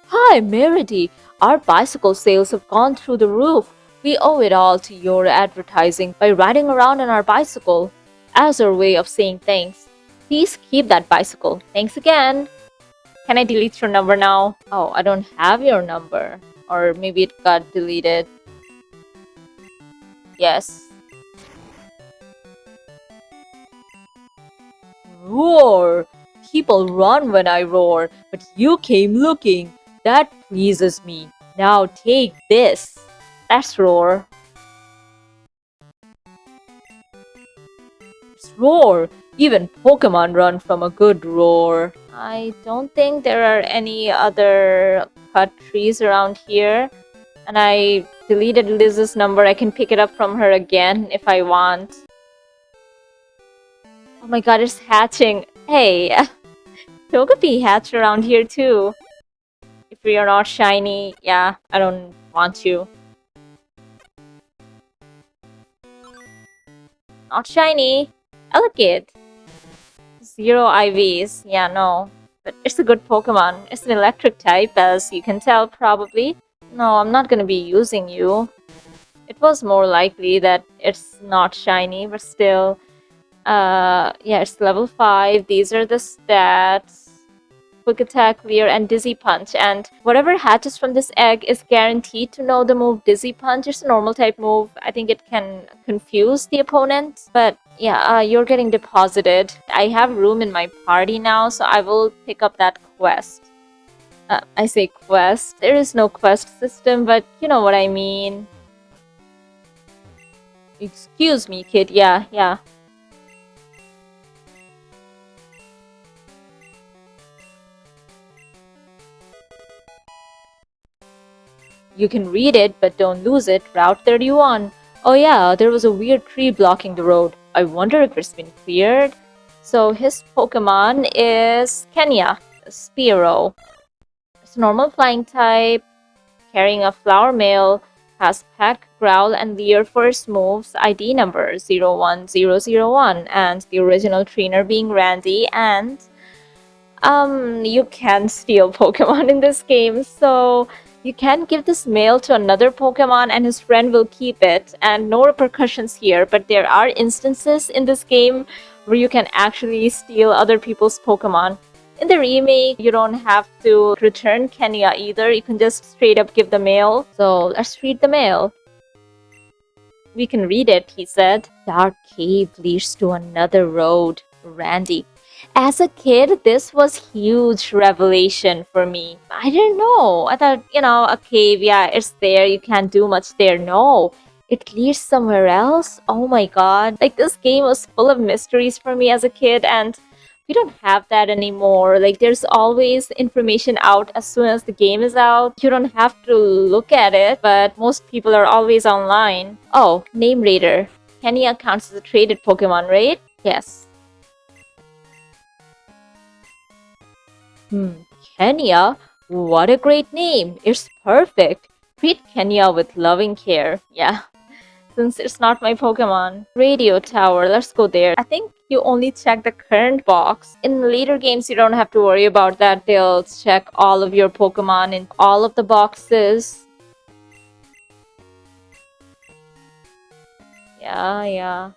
Hi, Meredy. Our bicycle sales have gone through the roof. We owe it all to your advertising by riding around on our bicycle as our way of saying thanks. Please keep that bicycle. Thanks again. Can I delete your number now? Oh, I don't have your number. Or maybe it got deleted. Yes. Roar! People run when I roar, but you came looking. That pleases me. Now take this. That's roar. It's roar. Even Pokemon run from a good roar. I don't think there are any other cut trees around here. And I deleted Liz's number. I can pick it up from her again if I want. Oh my god, it's hatching. Hey, Togepi hatch around here too. If you're not shiny, yeah, I don't want you. Not shiny. Elegant. Zero IVs. Yeah, no. But it's a good Pokemon. It's an electric type, as you can tell, probably. No, I'm not gonna be using you. It was more likely that it's not shiny, but still. Yeah, it's level 5. These are the stats. Quick Attack, Clear, and Dizzy Punch. And whatever hatches from this egg is guaranteed to know the move Dizzy Punch. It's a normal type move. I think it can confuse the opponent. But yeah, you're getting deposited. I have room in my party now, so I will pick up that quest. I say quest. There is no quest system, but you know what I mean. Excuse me, kid. Yeah, yeah. You can read it, but don't lose it. Route 31. Oh yeah, there was a weird tree blocking the road. I wonder if it's been cleared. So his Pokemon is Kenya, Spearow. It's a normal flying type, carrying a flower mail, has Peck, Growl, and Leer for its moves, ID number 01001, and the original trainer being Randy, and you can steal Pokemon in this game, so you can give this mail to another Pokemon and his friend will keep it, and no repercussions here, but there are instances in this game where you can actually steal other people's Pokemon. In the remake, you don't have to return Kenya either, you can just straight up give the mail. So let's read the mail. We can read it, he said. Dark cave leads to another road. Randy. As a kid, this was huge revelation for me. I didn't know. I thought, a cave, yeah, it's there. You can't do much there. No, it leads somewhere else. Oh my god. Like, this game was full of mysteries for me as a kid, and we don't have that anymore. Like, there's always information out as soon as the game is out. You don't have to look at it, but most people are always online. Oh, Name Raider. Kenya counts as a traded Pokemon, right? Yes. Kenya? What a great name. It's perfect. Treat Kenya with loving care. Yeah. Since it's not my Pokemon. Radio Tower, let's go there. I think you only check the current box. In later games, you don't have to worry about that. They'll check all of your Pokemon in all of the boxes. Yeah, yeah.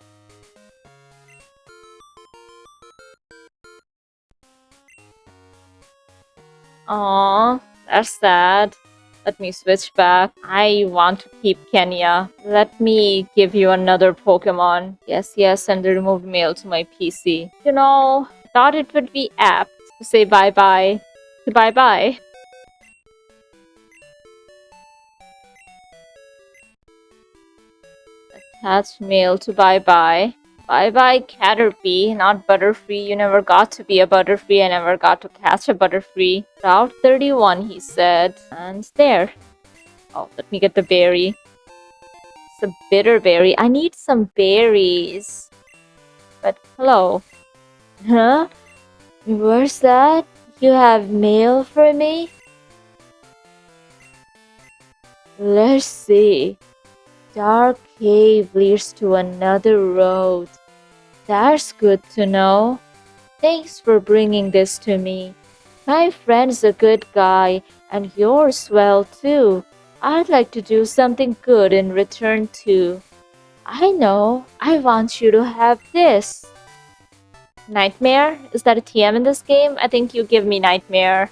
Aww, that's sad. Let me switch back. I want to keep Kenya. Let me give you another Pokemon. Yes, yes, send the removed mail to my PC. I thought it would be apt to say bye-bye to bye-bye. Attach mail to bye-bye. Bye-bye, Caterpie, not Butterfree. You never got to be a Butterfree. I never got to catch a Butterfree. Route 31, he said. And there. Oh, let me get the berry. It's a bitter berry. I need some berries. But, hello. Huh? Where's that? You have mail for me? Let's see. Dark cave leads to another road. That's good to know. Thanks for bringing this to me. My friend's a good guy, and you're swell too. I'd like to do something good in return too. I know. I want you to have this. Nightmare? Is that a TM in this game? I think you give me Nightmare.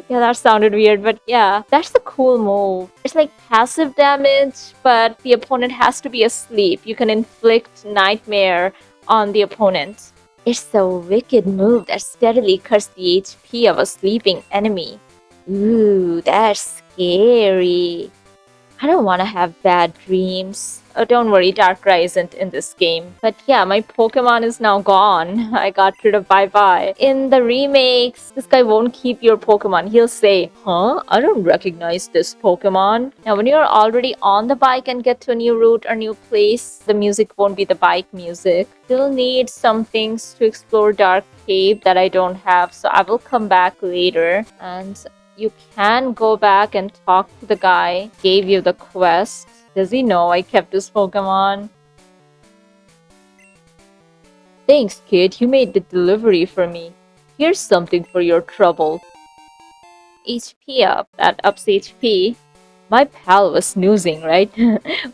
Yeah, that sounded weird, but yeah, that's a cool move. It's like passive damage, but the opponent has to be asleep. You can inflict nightmare on the opponent. It's a wicked move that steadily cuts the HP of a sleeping enemy. Ooh, that's scary. I don't want to have bad dreams. Oh, don't worry, Darkrai isn't in this game. But yeah, my Pokemon is now gone. I got rid of Bye-Bye. In the remakes, this guy won't keep your Pokemon. He'll say, huh? I don't recognize this Pokemon. Now, when you're already on the bike and get to a new route or new place, the music won't be the bike music. Still need some things to explore Dark Cave that I don't have, so I will come back later. And you can go back and talk to the guy who gave you the quest. Does he know I kept this Pokemon? Thanks, kid. You made the delivery for me. Here's something for your trouble. HP up. That ups HP. My pal was snoozing, right?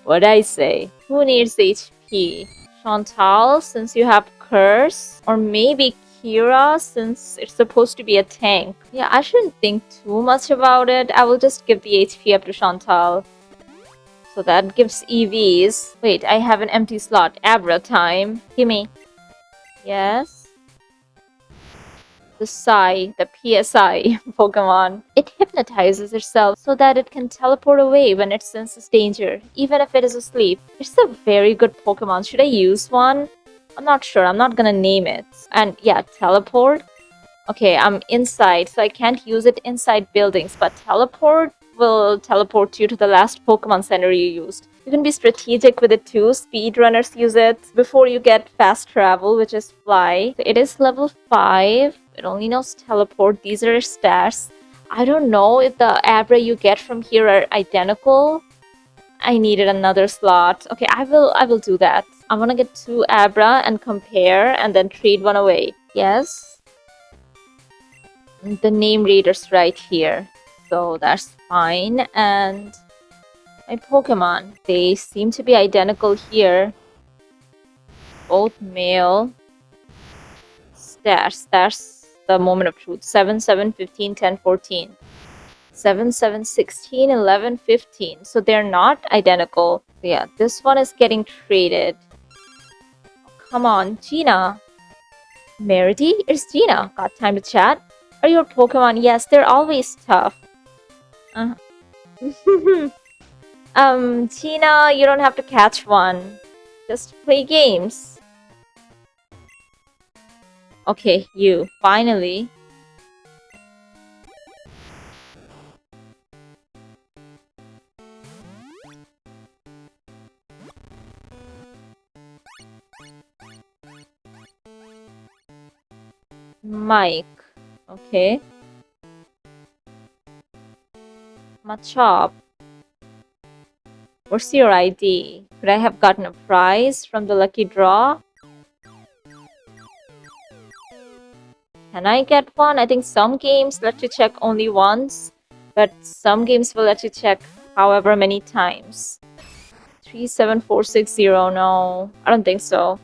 What'd I say? Who needs HP? Chantal, since you have Curse? Or maybe Kira, since it's supposed to be a tank? Yeah, I shouldn't think too much about it. I will just give the HP up to Chantal. So that gives EVs. Wait, I have an empty slot. Abra time. Gimme. Yes. The the PSI Pokemon. It hypnotizes itself so that it can teleport away when it senses danger, even if it is asleep. It's a very good Pokemon. Should I use one? I'm not sure. I'm not gonna name it. And yeah, teleport. Okay, I'm inside, so I can't use it inside buildings, but teleport will teleport you to the last Pokemon Center you used. You can be strategic with it too. Speedrunners use it before you get fast travel, which is fly. It is level 5. It only knows teleport. These are stats. I don't know if the Abra you get from here are identical. I needed another slot. Okay, I will do that. I want to get 2 Abra and compare and then trade one away. Yes. The name reader's right here. So that's fine. And my Pokemon, they seem to be identical here. Both male. Stats. That's the moment of truth. 7, 7, 15, 10, 14. 7, 7, 16, 11, 15. So they're not identical. So yeah, this one is getting traded. Come on, Gina. Merity? It's Gina. Got time to chat? Are your Pokemon? Yes, they're always tough. Gina, you don't have to catch one. Just play games. Okay, you. Finally. Mike. Okay. Machop. What's your ID? Could I have gotten a prize from the lucky draw? Can I get one? I think some games let you check only once, but some games will let you check however many times. 37460, no. I don't think so.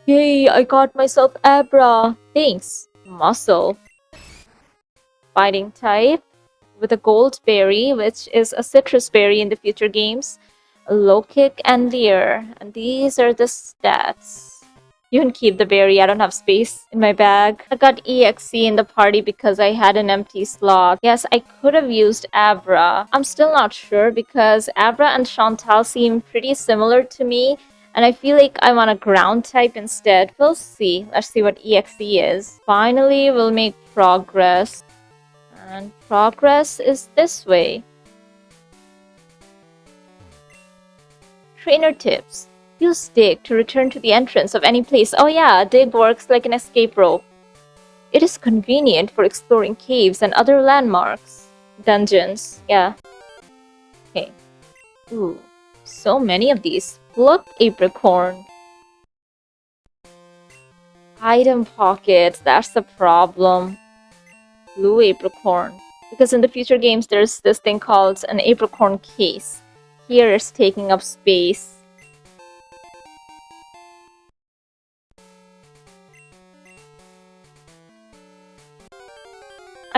Yay, I got myself Abra. Thanks. Muscle. Fighting type with a gold berry, which is a citrus berry in the future games, a low kick and leer. And these are the stats. You can keep the berry, I don't have space in my bag. I got EXE in the party because I had an empty slot. Yes, I could have used Abra. I'm still not sure because Abra and Chantal seem pretty similar to me. And I feel like I want a ground type instead. We'll see. Let's see what EXE is. Finally, we'll make progress. And progress is this way. Trainer tips. Use dig to return to the entrance of any place. Oh yeah, dig works like an escape rope. It is convenient for exploring caves and other landmarks. Dungeons, yeah. Okay. Ooh, so many of these. Pluck apricorn. Item pockets, that's the problem. Blue apricorn. Because in the future games, there's this thing called an apricorn case. Here it's taking up space.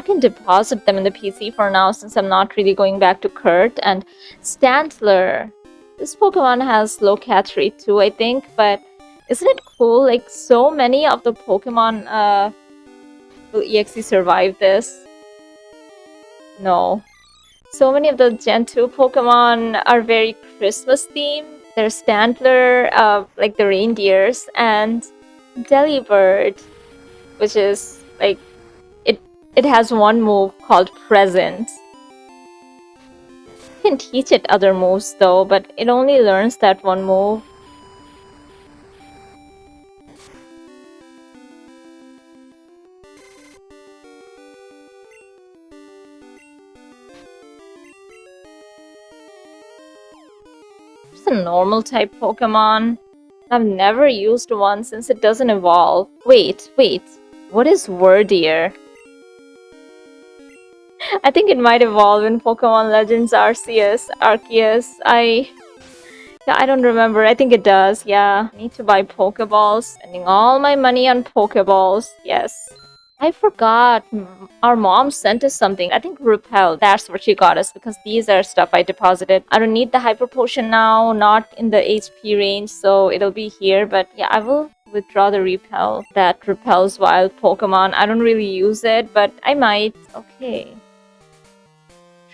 can deposit them in the PC for now since I'm not really going back to Kurt. And Stantler. This Pokemon has low catch rate too, I think, but isn't it cool? Like, so many of the Pokemon will EXE survive this. No. So many of the Gen 2 Pokemon are very Christmas themed. There's Stantler, like the reindeers, and Delibird, which is like it has one move called Present. You can teach it other moves though, but it only learns that one move. It's a normal type Pokemon. I've never used one since it doesn't evolve. Wait. What is Wordier? I think it might evolve in Pokemon Legends Arceus. I don't remember. I think it does. Yeah. Need to buy Pokeballs. Spending all my money on Pokeballs. Yes. I forgot. Our mom sent us something. I think Repel. That's what she got us because these are stuff I deposited. I don't need the Hyper Potion now. Not in the HP range. So it'll be here. But yeah, I will withdraw the Repel. That repels wild Pokemon. I don't really use it, but I might. Okay.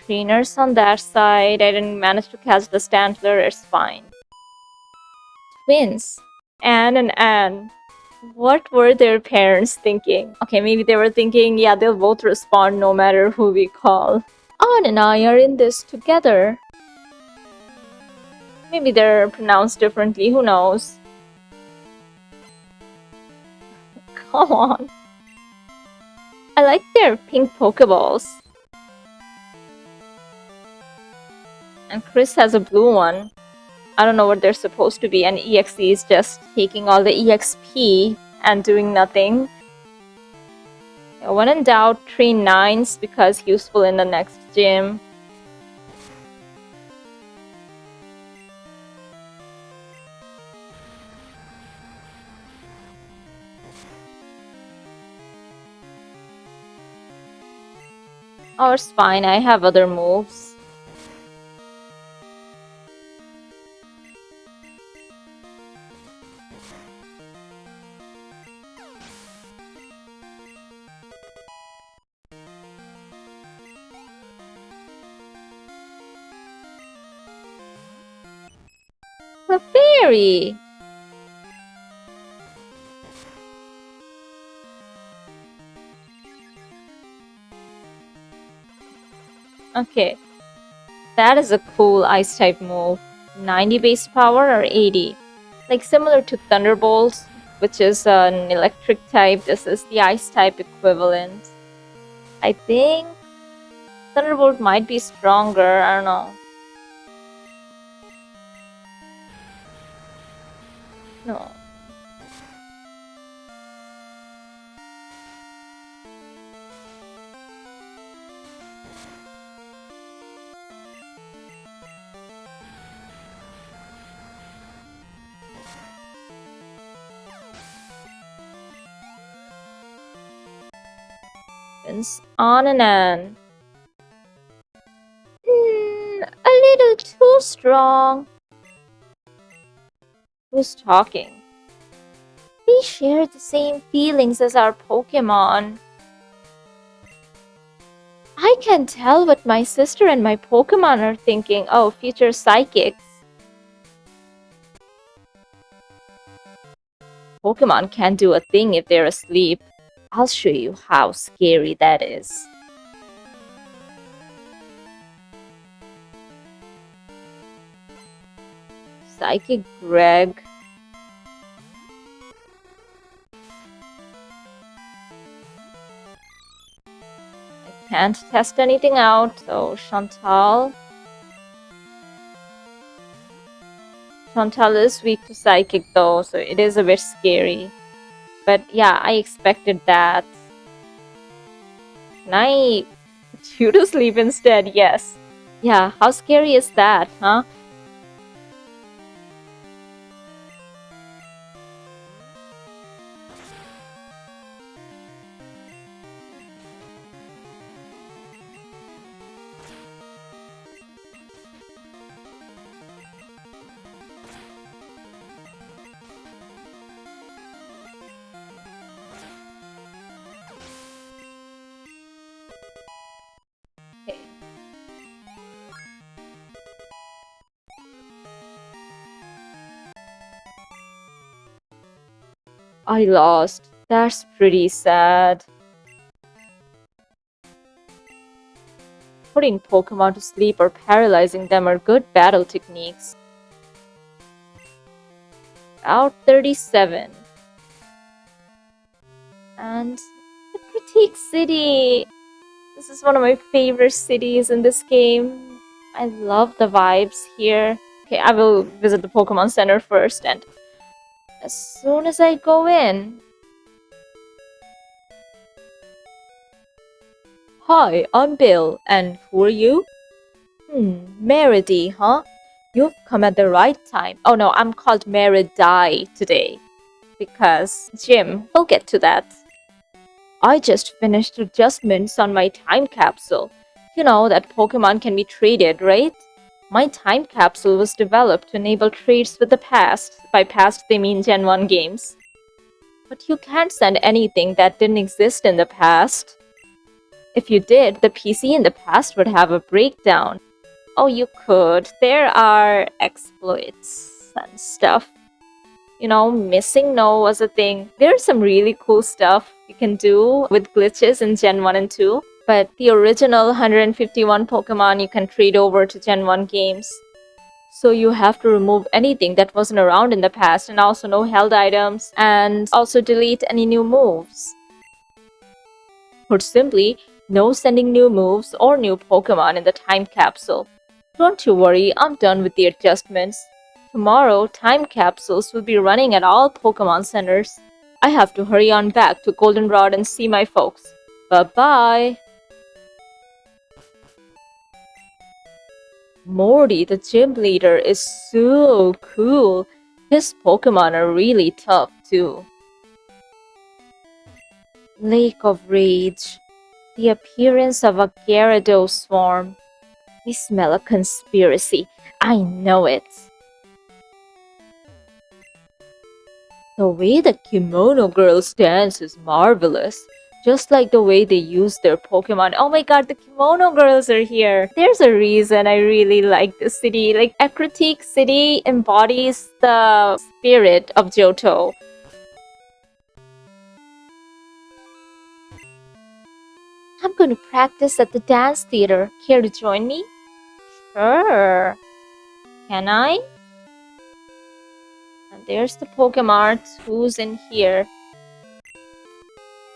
Trainers on that side. I didn't manage to catch the Stantler. It's fine. Twins. Anne and Anne. What were their parents thinking? Okay, maybe they were thinking, yeah, they'll both respond no matter who we call. Anne and I are in this together. Maybe they're pronounced differently, who knows? Come on. I like their pink Pokeballs. And Chris has a blue one. I don't know what they're supposed to be, and EXE is just taking all the EXP and doing nothing. When in doubt, train 9s because useful in the next gym. Oh, it's fine, I have other moves. A fairy! Okay. That is a cool ice type move. 90 base power or 80? Like similar to Thunderbolt, which is an electric type. This is the ice type equivalent. I think Thunderbolt might be stronger. I don't know. No. It's on and on. A little too strong. Who's talking? We share the same feelings as our Pokemon. I can tell what my sister and my Pokemon are thinking. Oh, future psychics. Pokemon can't do a thing if they're asleep. I'll show you how scary that is. Psychic Greg. I can't test anything out, so Chantal. Chantal is weak to Psychic though, so it is a bit scary. But yeah, I expected that. Can I put you to sleep instead? Yes. Yeah, how scary is that, huh? I lost. That's pretty sad. Putting Pokemon to sleep or paralyzing them are good battle techniques. Out 37. And the Critique City. This is one of my favorite cities in this game. I love the vibes here. Okay, I will visit the Pokemon Center first, and as soon as I go in. Hi, I'm Bill, and who are you? Meredy, huh? You've come at the right time. Oh no, I'm called Meredy today. Because Jim, we'll get to that. I just finished adjustments on my time capsule. You know that Pokemon can be traded, right? My time capsule was developed to enable trades with the past. By past, they mean Gen 1 games. But you can't send anything that didn't exist in the past. If you did, the PC in the past would have a breakdown. Oh, you could. There are exploits and stuff. You know, missing no was a thing. There's some really cool stuff you can do with glitches in Gen 1 and 2, but the original 151 Pokemon you can trade over to Gen 1 games. So you have to remove anything that wasn't around in the past, and also no held items, and also delete any new moves. Put simply, no sending new moves or new Pokemon in the time capsule. Don't you worry, I'm done with the adjustments. Tomorrow, time capsules will be running at all Pokemon centers. I have to hurry on back to Goldenrod and see my folks. Bye-bye! Morty, the gym leader, is so cool. His Pokemon are really tough, too. Lake of Rage. The appearance of a Gyarados swarm. We smell a conspiracy. I know it. The way the kimono girls dance is marvelous. Just like the way they use their Pokemon. Oh my god, the kimono girls are here. There's a reason I really like this city. Like, Ekritique City embodies the spirit of Johto. I'm going to practice at the dance theater. Care to join me? Sure. Can I? And there's the Pokemon. Who's in here?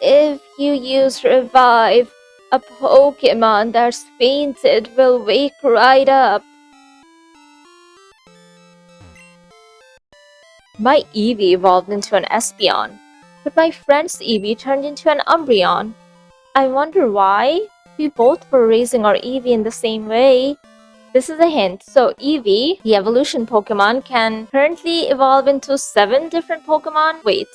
If you use Revive, a Pokemon that's fainted will wake right up. My Eevee evolved into an Espeon, but my friend's Eevee turned into an Umbreon. I wonder why? We both were raising our Eevee in the same way. This is a hint. So Eevee, the evolution Pokemon, can currently evolve into 7 different Pokemon. Wait,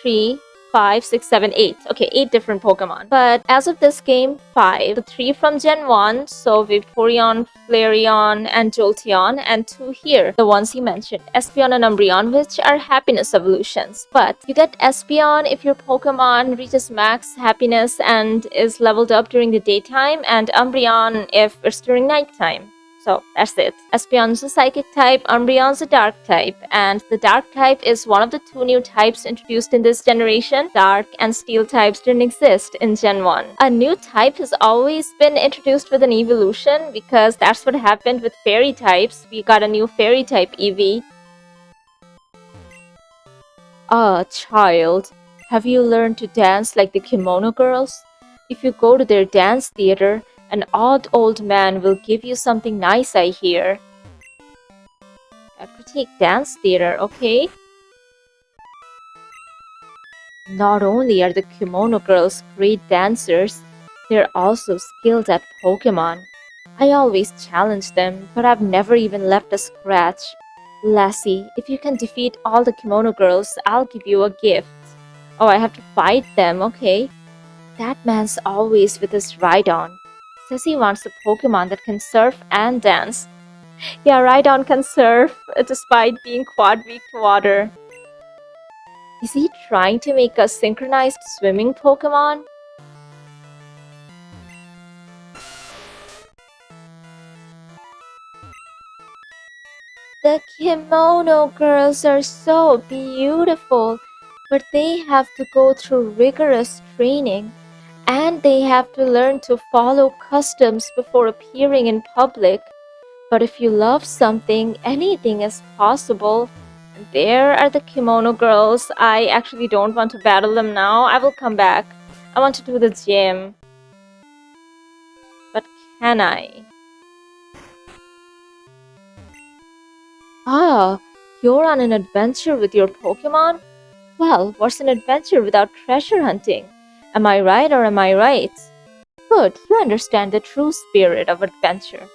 3, 5, 6, 7, 8. Okay, 8 different Pokemon. But as of this game, 5. The 3 from Gen 1, so Vaporeon, Flareon, and Jolteon, and 2 here, the ones he mentioned, Espeon and Umbreon, which are happiness evolutions. But you get Espeon if your Pokemon reaches max happiness and is leveled up during the daytime, and Umbreon if it's during nighttime. So that's it. Espeon's a psychic type, Umbreon's a dark type, and the dark type is one of the 2 new types introduced in this generation. Dark and steel types didn't exist in Gen 1. A new type has always been introduced with an evolution because that's what happened with fairy types. We got a new fairy type Eevee. Ah, child, have you learned to dance like the kimono girls? If you go to their dance theater, an odd old man will give you something nice, I hear. A critique dance theater, okay? Not only are the kimono girls great dancers, they're also skilled at Pokemon. I always challenge them, but I've never even left a scratch. Lassie, if you can defeat all the kimono girls, I'll give you a gift. Oh, I have to fight them, okay. That man's always with his Rhydon. Says he wants a Pokemon that can surf and dance. Yeah, Rhydon can surf despite being quad weak to water. Is he trying to make a synchronized swimming Pokemon? The kimono girls are so beautiful. But they have to go through rigorous training and they have to learn to follow customs before appearing in public. But if you love something, anything is possible. There are the kimono girls. I actually don't want to battle them now. I will come back. I want to do the gym. But can I? Ah, you're on an adventure with your Pokemon? Well, what's an adventure without treasure hunting? Am I right or am I right? Good, you understand the true spirit of adventure.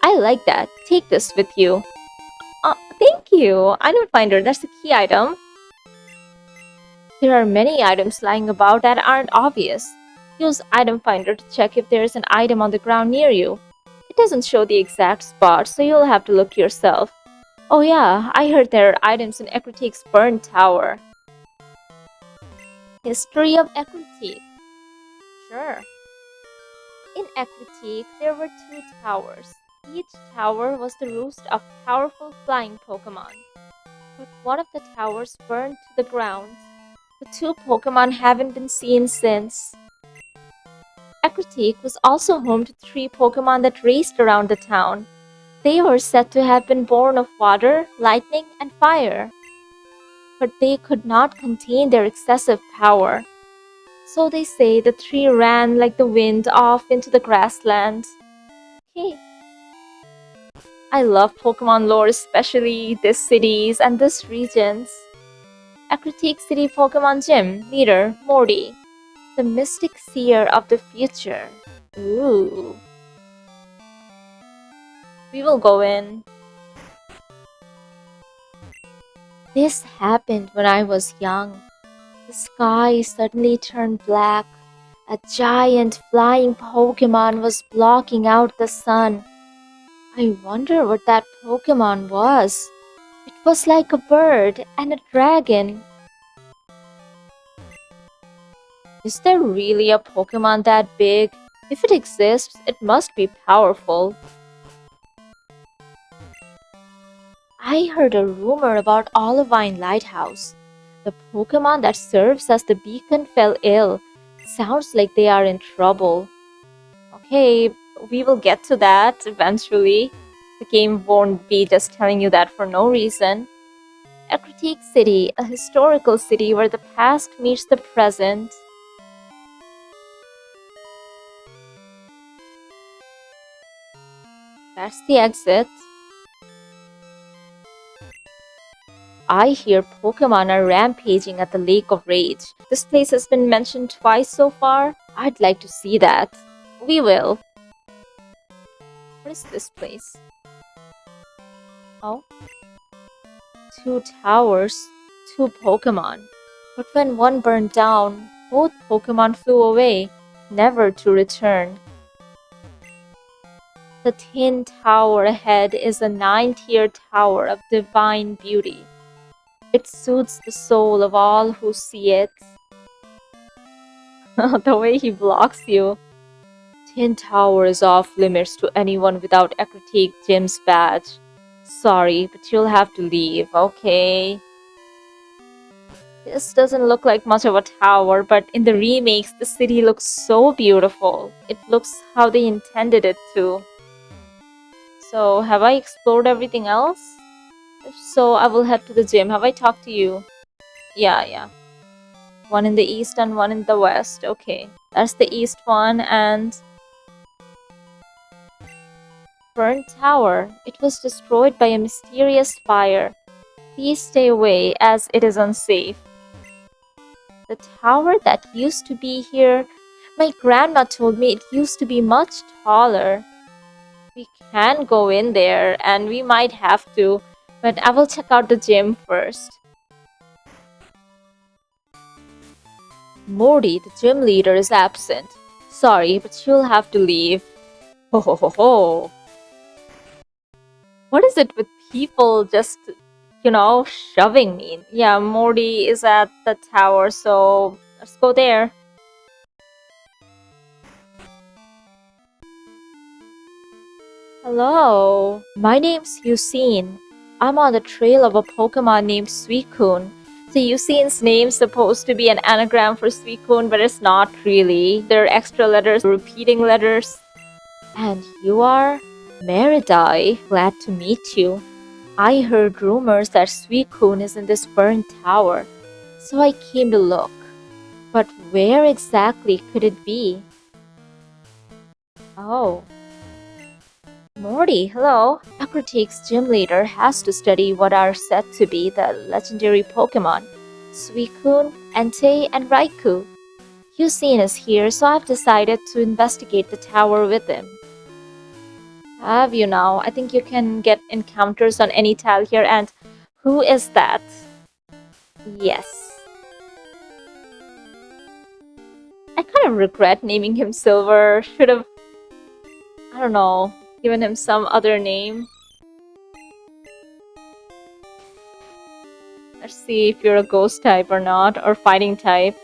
I like that. Take this with you. Thank you. Item finder, that's the key item. There are many items lying about that aren't obvious. Use item finder to check if there is an item on the ground near you. It doesn't show the exact spot, so you'll have to look yourself. Oh yeah, I heard there are items in Ecriteak's burned tower. History of Ecriteak. Sure. In Ecriteak, there were two towers. Each tower was the roost of powerful flying Pokemon. But one of the towers burned to the ground. The two Pokemon haven't been seen since. Ecriteak was also home to three Pokemon that raced around the town. They were said to have been born of water, lightning, and fire. But they could not contain their excessive power. So they say the three ran like the wind off into the grassland. Hey, I love Pokemon lore, especially this cities and this regions. Ecriteak City Pokemon Gym, leader Morty, the mystic seer of the future. Ooh. We will go in. This happened when I was young. The sky suddenly turned black. A giant flying Pokemon was blocking out the sun. I wonder what that Pokemon was. It was like a bird and a dragon. Is there really a Pokemon that big? If it exists, it must be powerful. I heard a rumor about Olivine Lighthouse. The Pokemon that serves as the beacon fell ill. Sounds like they are in trouble. Okay, we will get to that eventually. The game won't be just telling you that for no reason. Ecriteak City, a historical city where the past meets the present. That's the exit. I hear Pokemon are rampaging at the Lake of Rage. This place has been mentioned twice so far. I'd like to see that. We will. What is this place? Oh. Two towers, two Pokemon. But when one burned down, both Pokemon flew away, never to return. The Tin Tower ahead is a 9-tier tower of divine beauty. It soothes the soul of all who see it. The way he blocks you. Tin Tower is off limits to anyone without Ecriteak Gym's badge. Sorry, but you'll have to leave, okay? This doesn't look like much of a tower, but in the remakes, the city looks so beautiful. It looks how they intended it to. So, have I explored everything else? If so, I will head to the gym. Have I talked to you? Yeah. One in the east and one in the west. Okay. That's the east one and... Burnt Tower. It was destroyed by a mysterious fire. Please stay away as it is unsafe. The tower that used to be here, my grandma told me it used to be much taller. We can go in there and we might have to, but I will check out the gym first. Morty, the gym leader, is absent. Sorry, but you'll have to leave. Ho ho ho ho. What is it with people just, shoving me? Yeah, Morty is at the tower, so let's go there. Hello, my name's Yusin. I'm on the trail of a Pokemon named Suicune. the Yusin's name's supposed to be an anagram for Suicune, but it's not really. There are extra letters, repeating letters. And you are? Meridai, glad to meet you. I heard rumors that Suicune is in this burnt tower, so I came to look. But where exactly could it be? Oh. Morty, hello. Acrotake's gym leader has to study what are said to be the legendary Pokémon, Suicune, Entei, and Raikou. Yusin is here, so I've decided to investigate the tower with him. Have you now? I think you can get encounters on any tile here, and who is that? Yes. I kind of regret naming him Silver. Should have, I don't know, given him some other name. Let's see if you're a ghost type or not, or fighting type.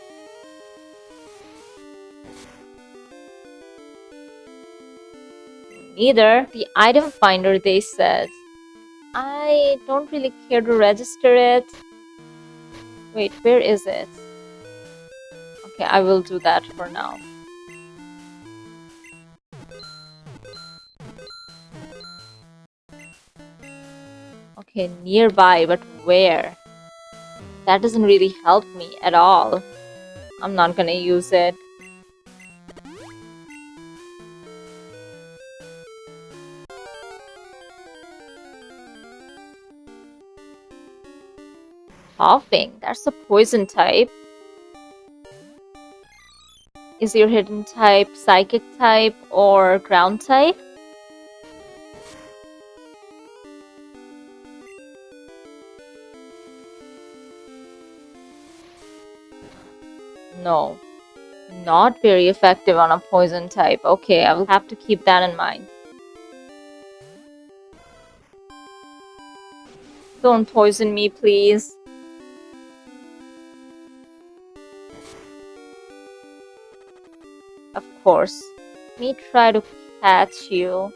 Neither. The item finder, they said. I don't really care to register it. Wait, where is it? Okay, I will do that for now. Okay, nearby, but where? That doesn't really help me at all. I'm not gonna use it. Coughing, that's a poison type. Is your hidden type psychic type or ground type? No. Not very effective on a poison type. Okay, I will have to keep that in mind. Don't poison me, please. Of course. Let me try to catch you.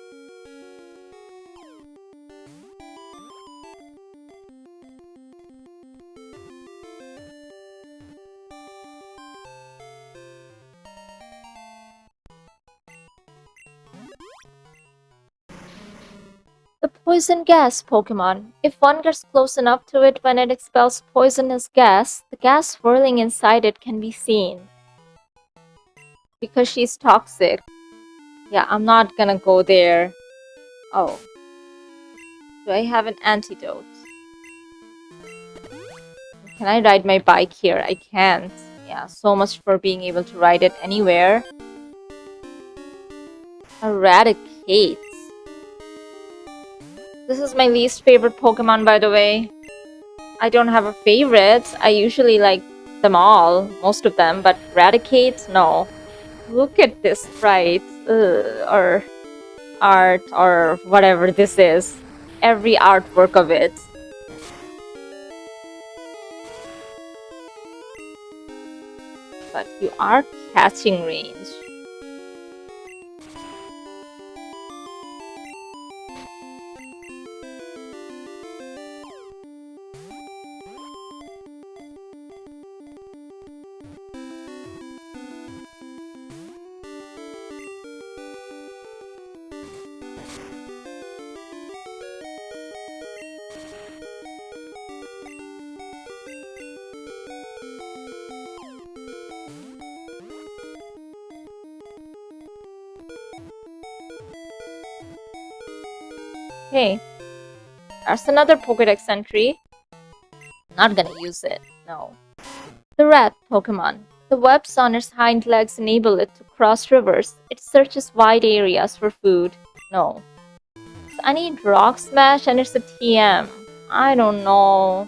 The poison gas Pokemon. If one gets close enough to it when it expels poisonous gas, the gas swirling inside it can be seen. Because she's toxic. Yeah, I'm not gonna go there. Oh. Do I have an antidote? Can I ride my bike here? I can't. Yeah, so much for being able to ride it anywhere. Eradicate. This is my least favorite Pokemon, by the way. I don't have a favorite. I usually like them all, most of them, but Eradicate, no. Look at this sprite, or art, or whatever this is. Every artwork of it. But you are catching range. Hey, there's another Pokédex entry. Not gonna use it, no. The rat Pokemon. The webs on its hind legs enable it to cross rivers. It searches wide areas for food. No. So I need Rock Smash and it's a TM. I don't know.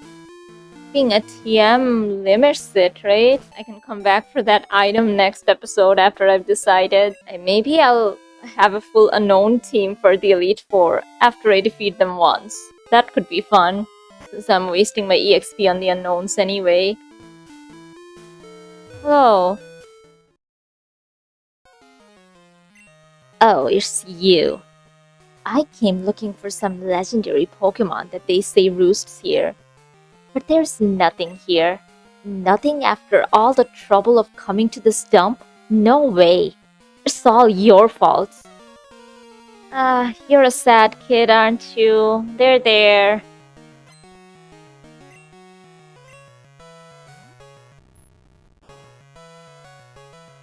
Being a TM limits it, right? I can come back for that item next episode after I've decided. And maybe I'll have a full unknown team for the Elite Four after I defeat them once. That could be fun, since I'm wasting my EXP on the unknowns anyway. Hello. Oh, it's you. I came looking for some legendary Pokemon that they say roosts here. But there's nothing here. Nothing after all the trouble of coming to this dump? No way. It's all your fault. Ah, you're a sad kid, aren't you? There.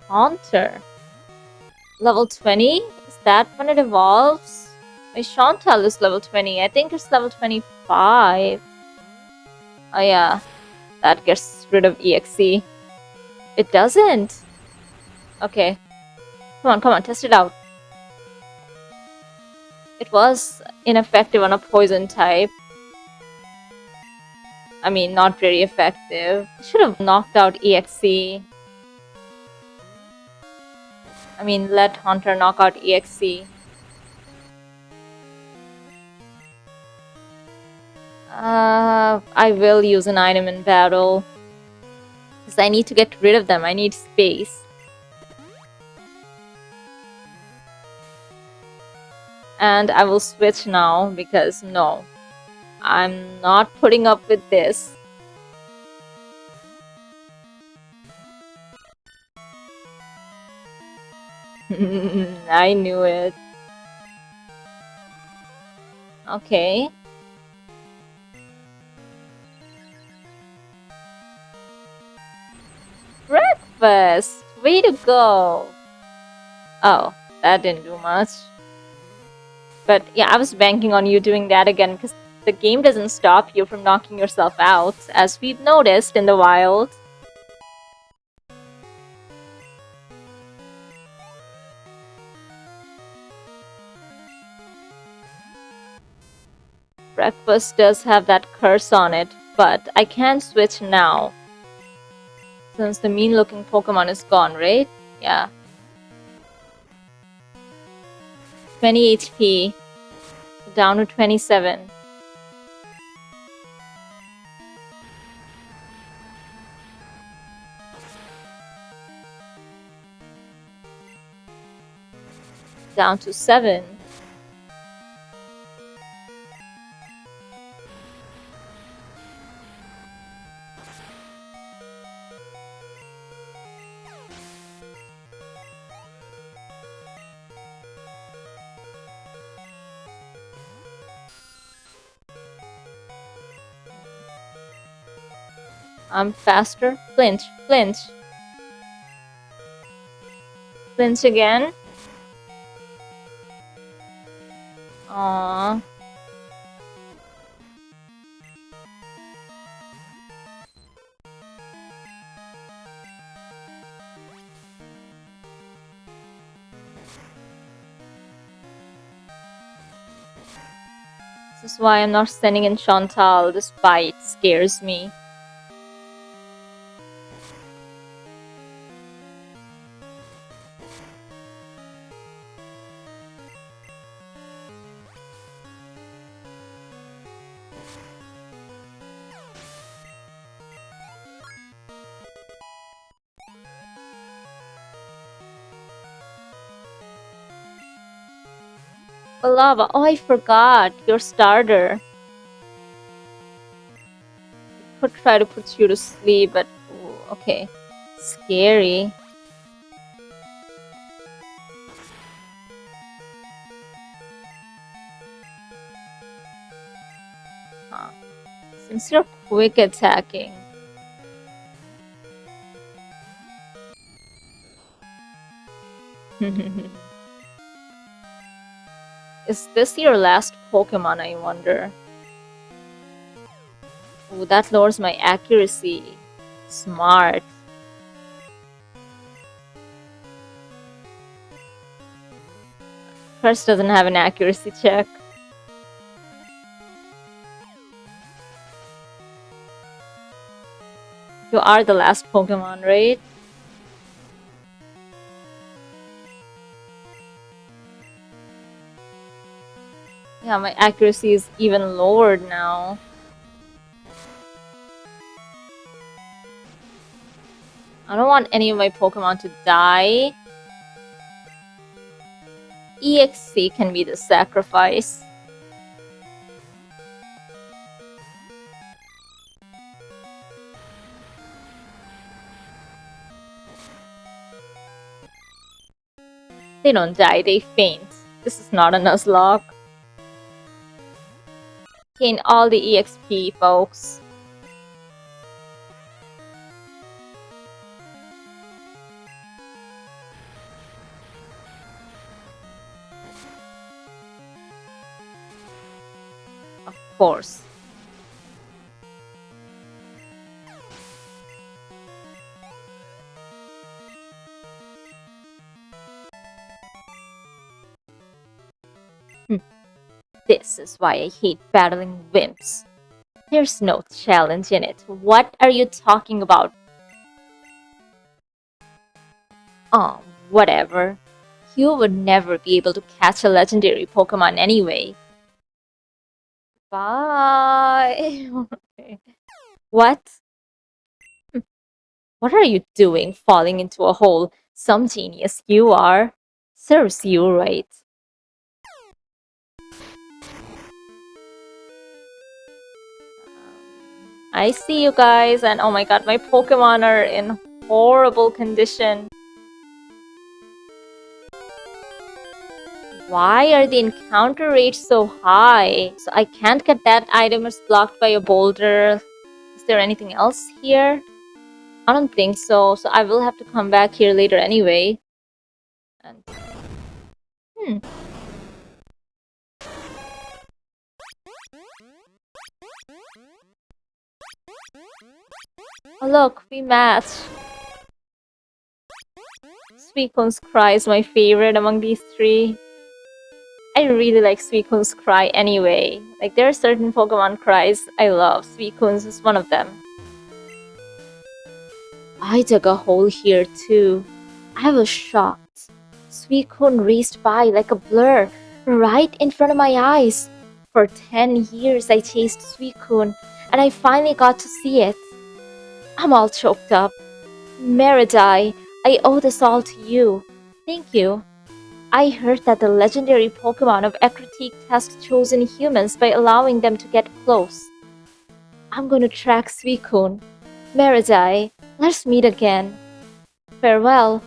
Haunter. Level 20? Is that when it evolves? My Chantal is level 20. I think it's level 25. Oh yeah, that gets rid of EXE. It doesn't. Okay. Come on, test it out. It was ineffective on a poison type. I mean, not very effective. I should have knocked out EXE. I mean, let Haunter knock out EXE. I will use an item in battle. Because I need to get rid of them. I need space. And I will switch now because no. I'm not putting up with this. I knew it. Okay. Breakfast! Way to go! Oh, that didn't do much. But yeah, I was banking on you doing that again because the game doesn't stop you from knocking yourself out, as we've noticed in the wild. Breakfast does have that curse on it, but I can switch now. Since the mean looking Pokemon is gone, right? Yeah. 20 HP. So down to 27. Down to 7. I'm faster. Flinch. Flinch again. Aww. This is why I'm not sending in Chantal. This bite scares me. Lava. Oh, I forgot. Your starter. Could try to put you to sleep, but ooh, okay. Scary. Huh. Since you're quick attacking. Is this your last Pokemon, I wonder? Ooh, that lowers my accuracy. Smart. Curse doesn't have an accuracy check. You are the last Pokemon, right? Yeah, my accuracy is even lowered now. I don't want any of my Pokemon to die. EXC can be the sacrifice. They don't die, they faint. This is not a Nuzlocke. Gain all the EXP, folks. Of course. This is why I hate battling wimps. There's no challenge in it. What are you talking about? Oh, whatever. You would never be able to catch a legendary Pokemon anyway. Bye. Okay. What? What are you doing falling into a hole? Some genius you are. Serves you right. I see you guys, and oh my god, my Pokemon are in horrible condition. Why are the encounter rates so high? So I can't get that item, it's blocked by a boulder. Is there anything else here? I don't think so, so I will have to come back here later anyway. And oh look, we match. Suicune's Cry is my favorite among these three. I really like Suicune's Cry anyway. Like, there are certain Pokemon cries I love. Suicune's is one of them. I dug a hole here too. I was shocked. Suicune raced by like a blur, right in front of my eyes. For 10 years I chased Suicune, and I finally got to see it. I'm all choked up. Meridai, I owe this all to you. Thank you. I heard that the legendary Pokemon of Ecruteak test chosen humans by allowing them to get close. I'm gonna track Suicune. Meridai, let's meet again. Farewell.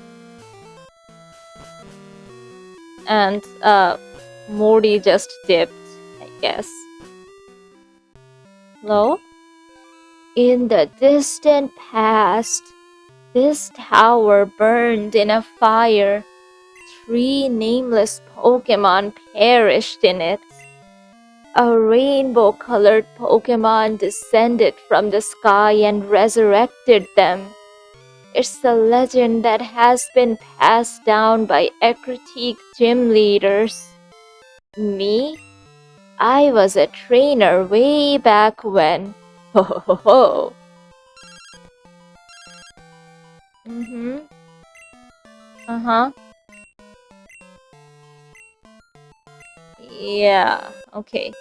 And, Morty just dipped, I guess. Hello? In the distant past, this tower burned in a fire. 3 nameless Pokemon perished in it. A rainbow-colored Pokemon descended from the sky and resurrected them. It's a legend that has been passed down by Ecruteak gym leaders. Me? I was a trainer way back when. Ho ho ho ho. Uh-huh. Yeah, okay.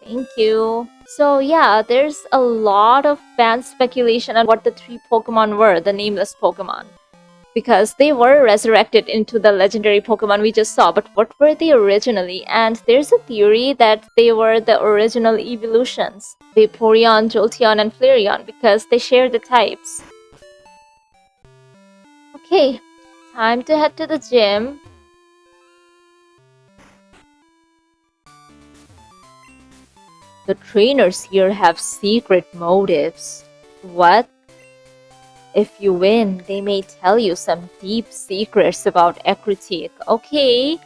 Thank you. So yeah, there's a lot of fan speculation on what the 3 Pokemon were, the nameless Pokemon. Because they were resurrected into the legendary Pokemon we just saw, but what were they originally? And there's a theory that they were the original evolutions. Vaporeon, Jolteon, and Flareon, because they share the types. Okay, time to head to the gym. The trainers here have secret motives. What? If you win, they may tell you some deep secrets about Ecruteak. Okay.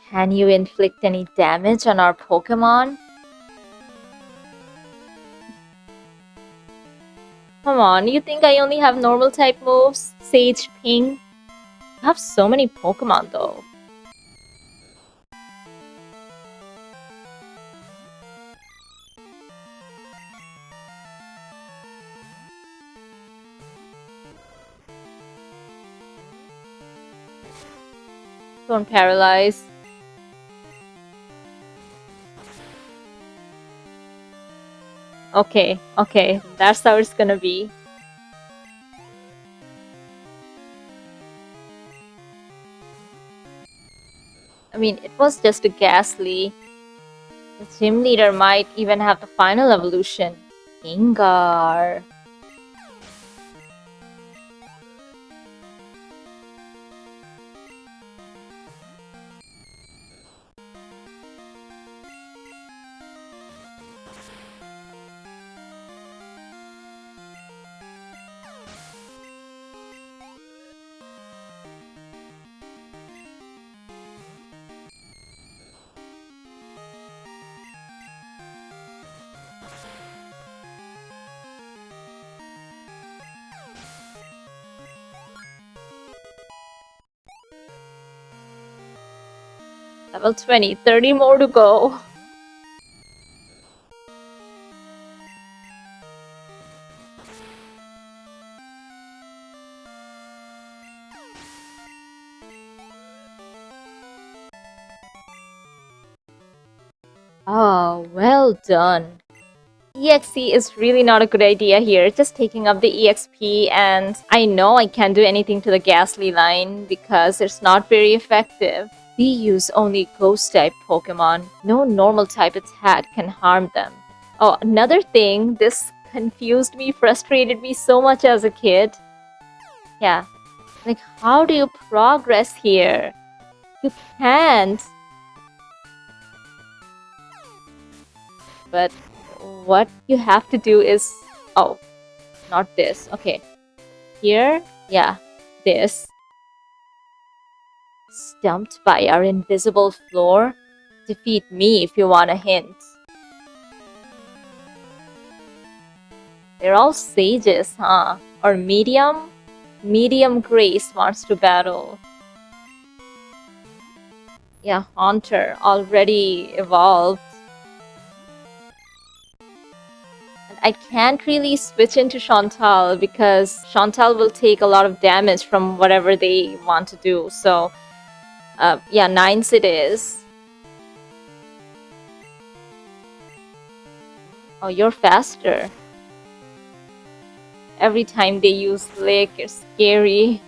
Can you inflict any damage on our Pokemon? Come on, you think I only have normal type moves? Sage, Ping? I have so many Pokemon though. Don't paralyze. Okay, okay, that's how it's gonna be. I mean, it was just a Ghastly. The gym leader might even have the final evolution. Gengar. Level 20, 30 more to go. Oh, well done. EXE is really not a good idea here. Just taking up the EXP, and I know I can't do anything to the Ghastly line because it's not very effective. We use only ghost type Pokemon. No normal type attack can harm them. Oh, another thing, this confused me, frustrated me so much as a kid. Yeah, like how do you progress here? You can't. But what you have to do is, oh, not this. Okay, here, yeah, this. Stumped by our invisible floor? Defeat me if you want a hint. They're all sages, huh? Or medium? Medium Grace wants to battle. Yeah, Haunter already evolved. And I can't really switch into Chantal because Chantal will take a lot of damage from whatever they want to do. So, yeah, nines it is. Oh, you're faster. Every time they use Lick, it's scary.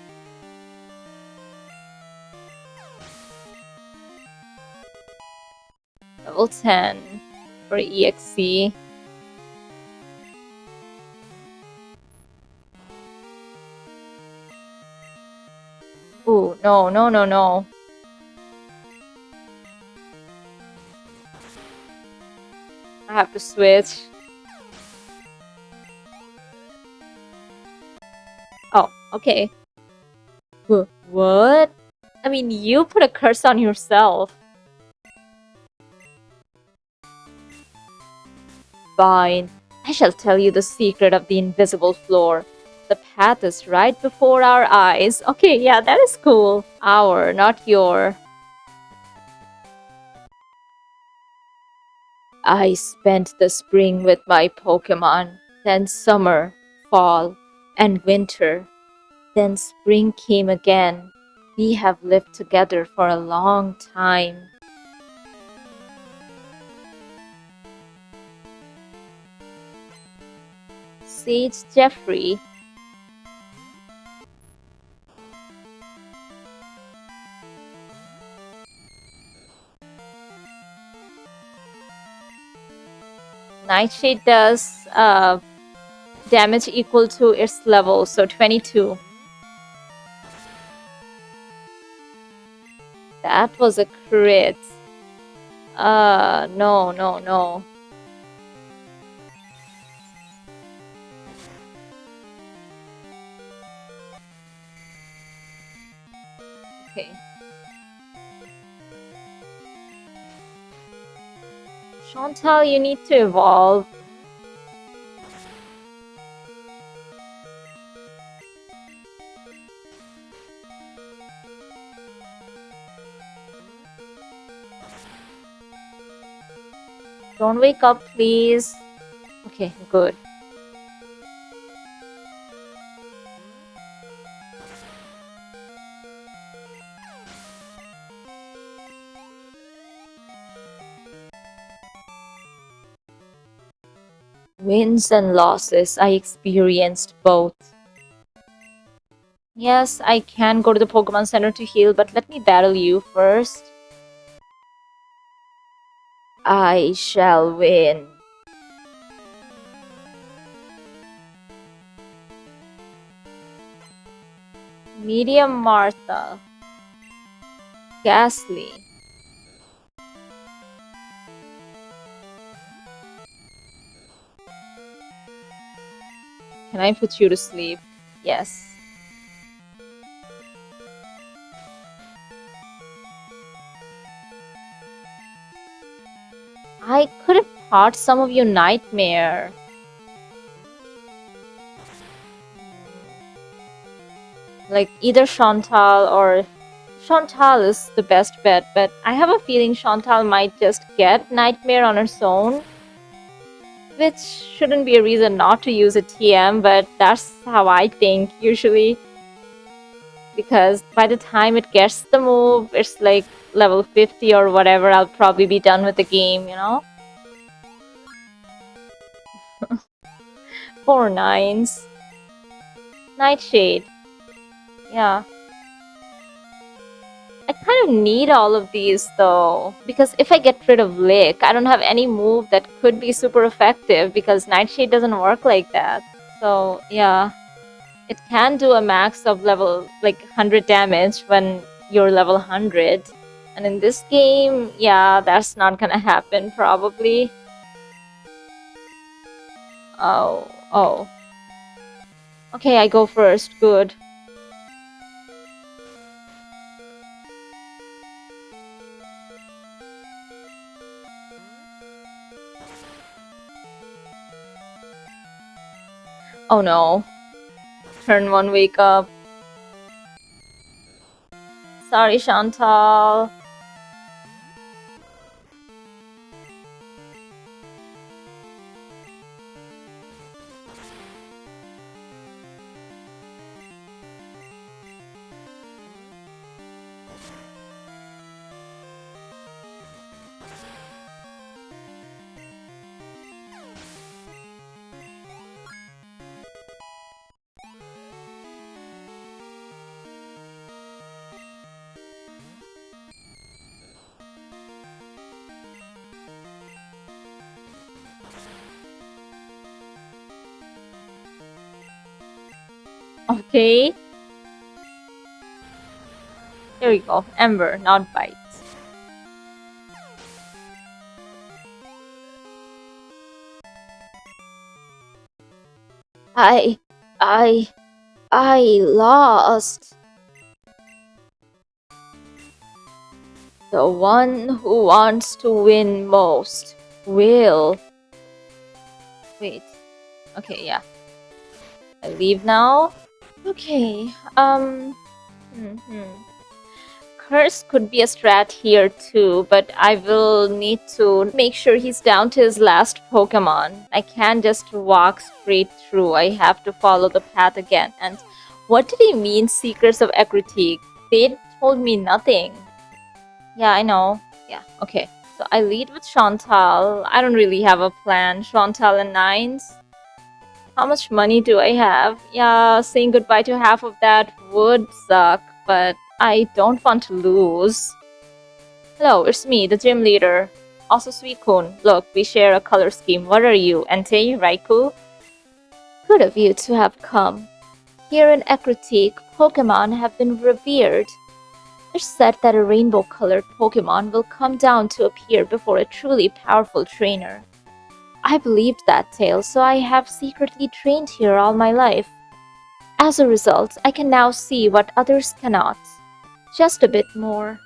Level 10 for EXE. Ooh, no, no, no, no. I have to switch. Oh, okay. What? I mean, you put a curse on yourself. Fine. I shall tell you the secret of the invisible floor. The path is right before our eyes. Okay, yeah, that is cool. Our, not your. I spent the spring with my Pokemon, then summer, fall, and winter. Then spring came again. We have lived together for a long time. Sage Jeffrey. Nightshade does damage equal to its level, so 22. That was a crit. No, no, no. Okay. Chantal, you need to evolve. Don't wake up, please. Okay, good. Wins and losses, I experienced both. Yes, I can go to the Pokemon Center to heal, but let me battle you first. I shall win. Medium Martha. Ghastly. Can I put you to sleep? Yes. I could have taught some of you Nightmare. Like either Chantal or Chantal is the best bet, but I have a feeling Chantal might just get Nightmare on its own, which shouldn't be a reason not to use a TM, but that's how I think usually. Because by the time it gets the move, it's like level 50 or whatever, I'll probably be done with the game, you know? 4 9s. Nightshade. Yeah. I kind of need all of these though, because if I get rid of Lick, I don't have any move that could be super effective because Nightshade doesn't work like that. So yeah, it can do a max of level like 100 damage when you're level 100. And in this game, yeah, that's not gonna happen probably. Oh. Okay, I go first. Good. Oh no. Turn 1, wake up. Sorry, Chantal. Okay. Here we go. Ember, not bite. I, I, I lost. The one who wants to win most will. Wait. Okay, yeah. I leave now. Okay. Curse could be a strat here too, but I will need to make sure he's down to his last Pokemon. I can't just walk straight through. I have to follow the path again. And what did he mean, Seekers of Ekritique? They told me nothing. Yeah, I know. Yeah, okay. So I lead with Chantal. I don't really have a plan. Chantal and 9s. How much money do I have? Yeah, saying goodbye to half of that would suck, but I don't want to lose. Hello, it's me, the gym leader. Also Suicune. Look, we share a color scheme. What are you, Entei, Raikou? Good of you to have come. Here in Ekritique, Pokemon have been revered. It's said that a rainbow-colored Pokemon will come down to appear before a truly powerful trainer. I believed that tale, so I have secretly trained here all my life. As a result, I can now see what others cannot. Just a bit more.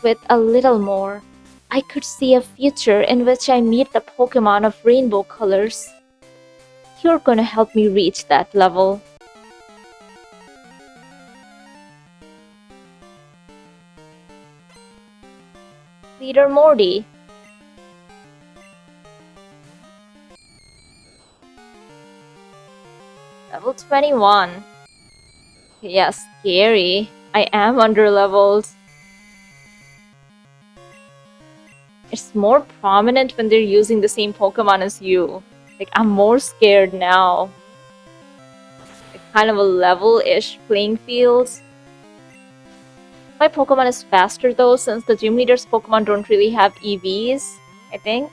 With a little more, I could see a future in which I meet the Pokemon of rainbow colors. You're gonna help me reach that level. Leader Morty. Level 21. Yeah, scary. I am underleveled. It's more prominent when they're using the same Pokemon as you. Like, I'm more scared now. Like, kind of a level-ish playing field. My Pokemon is faster though, since the gym leader's Pokemon don't really have EVs, I think.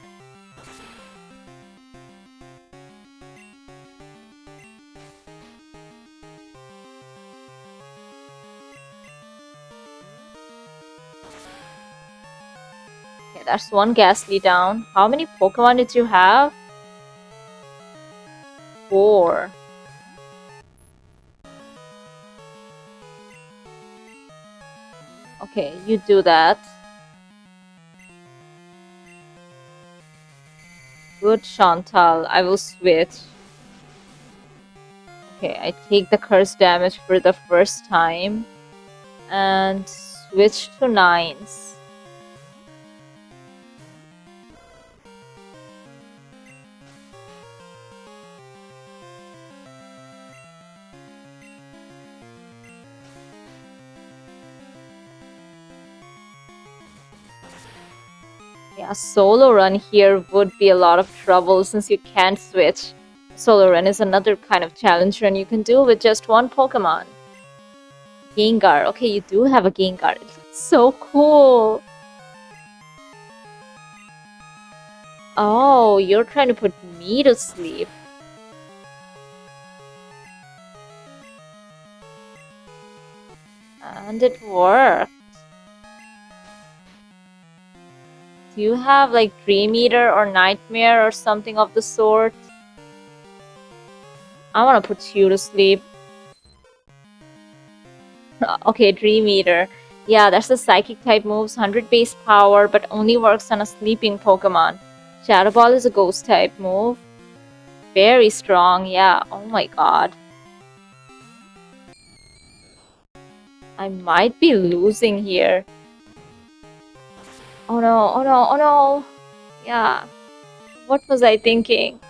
Okay, that's one Ghastly down. How many Pokemon did you have? 4. Okay, you do that. Good, Chantal. I will switch. Okay, I take the curse damage for the first time. And switch to nines. Yeah, solo run here would be a lot of trouble since you can't switch. Solo run is another kind of challenge run you can do with just one Pokemon. Gengar. Okay, you do have a Gengar. It looks so cool. Oh, you're trying to put me to sleep. And it worked. Do you have like Dream Eater or Nightmare or something of the sort? I want to put you to sleep. Okay, Dream Eater. Yeah, that's the Psychic type moves, 100 base power, but only works on a sleeping Pokemon. Shadow Ball is a Ghost type move. Very strong, yeah. Oh my god. I might be losing here. Oh no, oh no, oh no. Yeah. What was I thinking?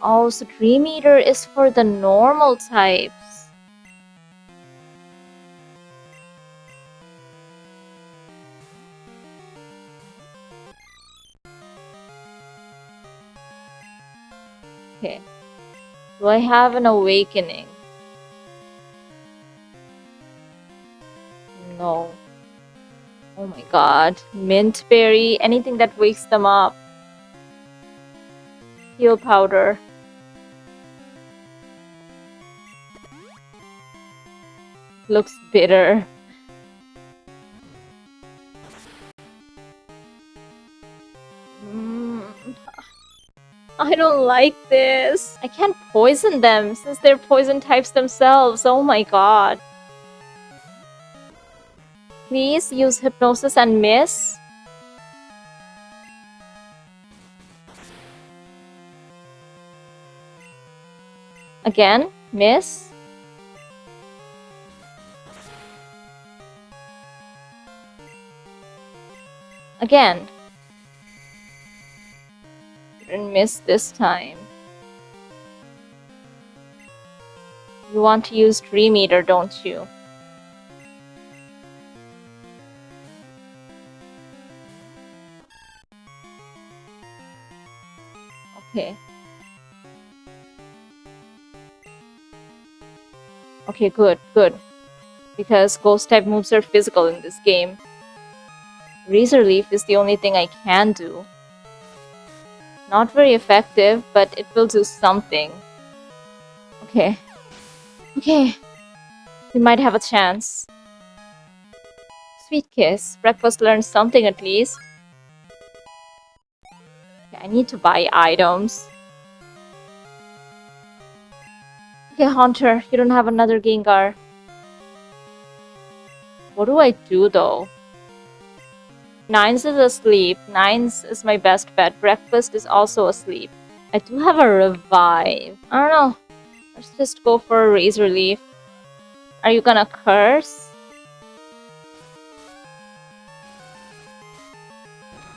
Oh, so Dream Eater is for the normal types. Okay. Do I have an awakening? No. Oh my god. Mint berry, anything that wakes them up. Heal powder. Looks bitter. Mm, I don't like this. I can't poison them since they're poison types themselves. Oh my god. Please use hypnosis and miss. Again, miss. Again. Didn't miss this time. You want to use Dream Eater, don't you? Okay. Okay, good, good. Because Ghost type moves are physical in this game. Razor Leaf is the only thing I can do. Not very effective, but it will do something. Okay. Okay. We might have a chance. Sweet Kiss. Breakfast learned something at least. Okay, I need to buy items. Okay, Haunter, you don't have another Gengar. What do I do though? Nines is asleep. Nines is my best bet. Breakfast is also asleep. I do have a revive. I don't know. Let's just go for a Razor Leaf. Are you gonna curse?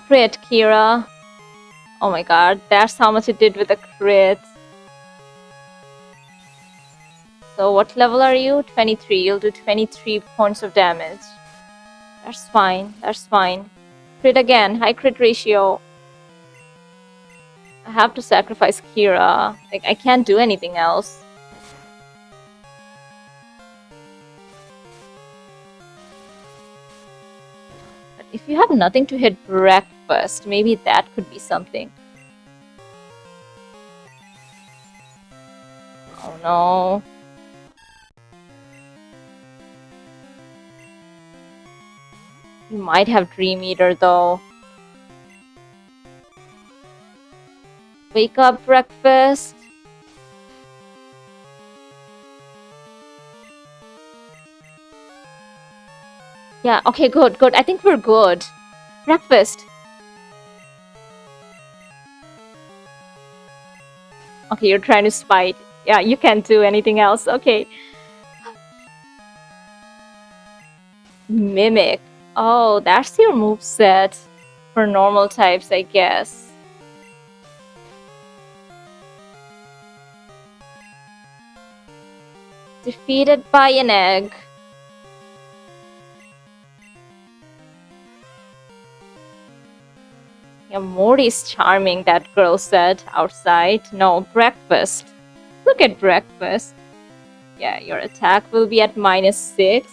Crit, Kira. Oh my god, that's how much it did with a crit. So what level are you? 23. You'll do 23 points of damage. That's fine. That's fine. Crit again. High crit ratio. I have to sacrifice Kira. Like, I can't do anything else. But if you have nothing to hit breakfast, maybe that could be something. Oh no. You might have Dream Eater though. Wake up, breakfast. Yeah, okay, good, good. I think we're good. Breakfast. Okay, you're trying to spite. Yeah, you can't do anything else. Okay. Mimic. Oh, that's your move set for normal types, I guess. Defeated by an egg. Yeah, Morty's charming, that girl said outside. No, breakfast. Look at breakfast. Yeah, your attack will be at -6.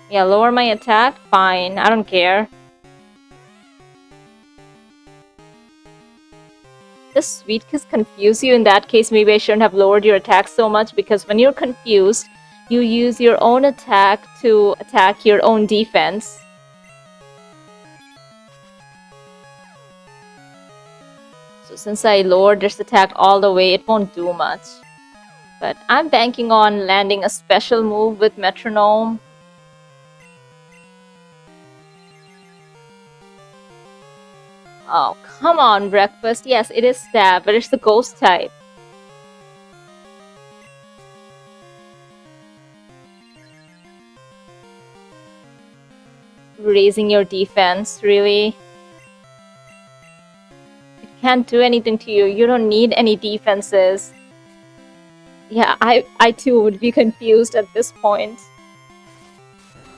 Yeah, lower my attack? Fine, I don't care. Does Sweet Kiss confuse you? In that case, maybe I shouldn't have lowered your attack so much, because when you're confused, you use your own attack to attack your own defense. So since I lowered this attack all the way, it won't do much. But I'm banking on landing a special move with Metronome. Oh, come on, breakfast. Yes, it is stab, but it's the ghost type. Raising your defense, really? It can't do anything to you. You don't need any defenses. Yeah, I too would be confused at this point.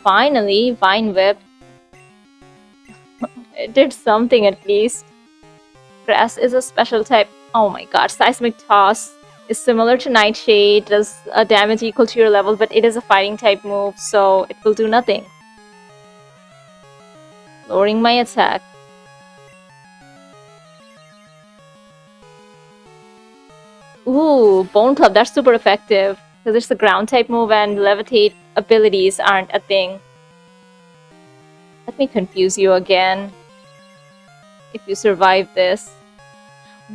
Finally, Vine Whip. It did something at least. Grass is a special type. Oh my god, Seismic Toss is similar to Nightshade, does a damage equal to your level, but it is a fighting type move, so it will do nothing. Lowering my attack. Ooh, Bone Club, that's super effective. Because it's a ground type move and levitate abilities aren't a thing. Let me confuse you again. If you survive this.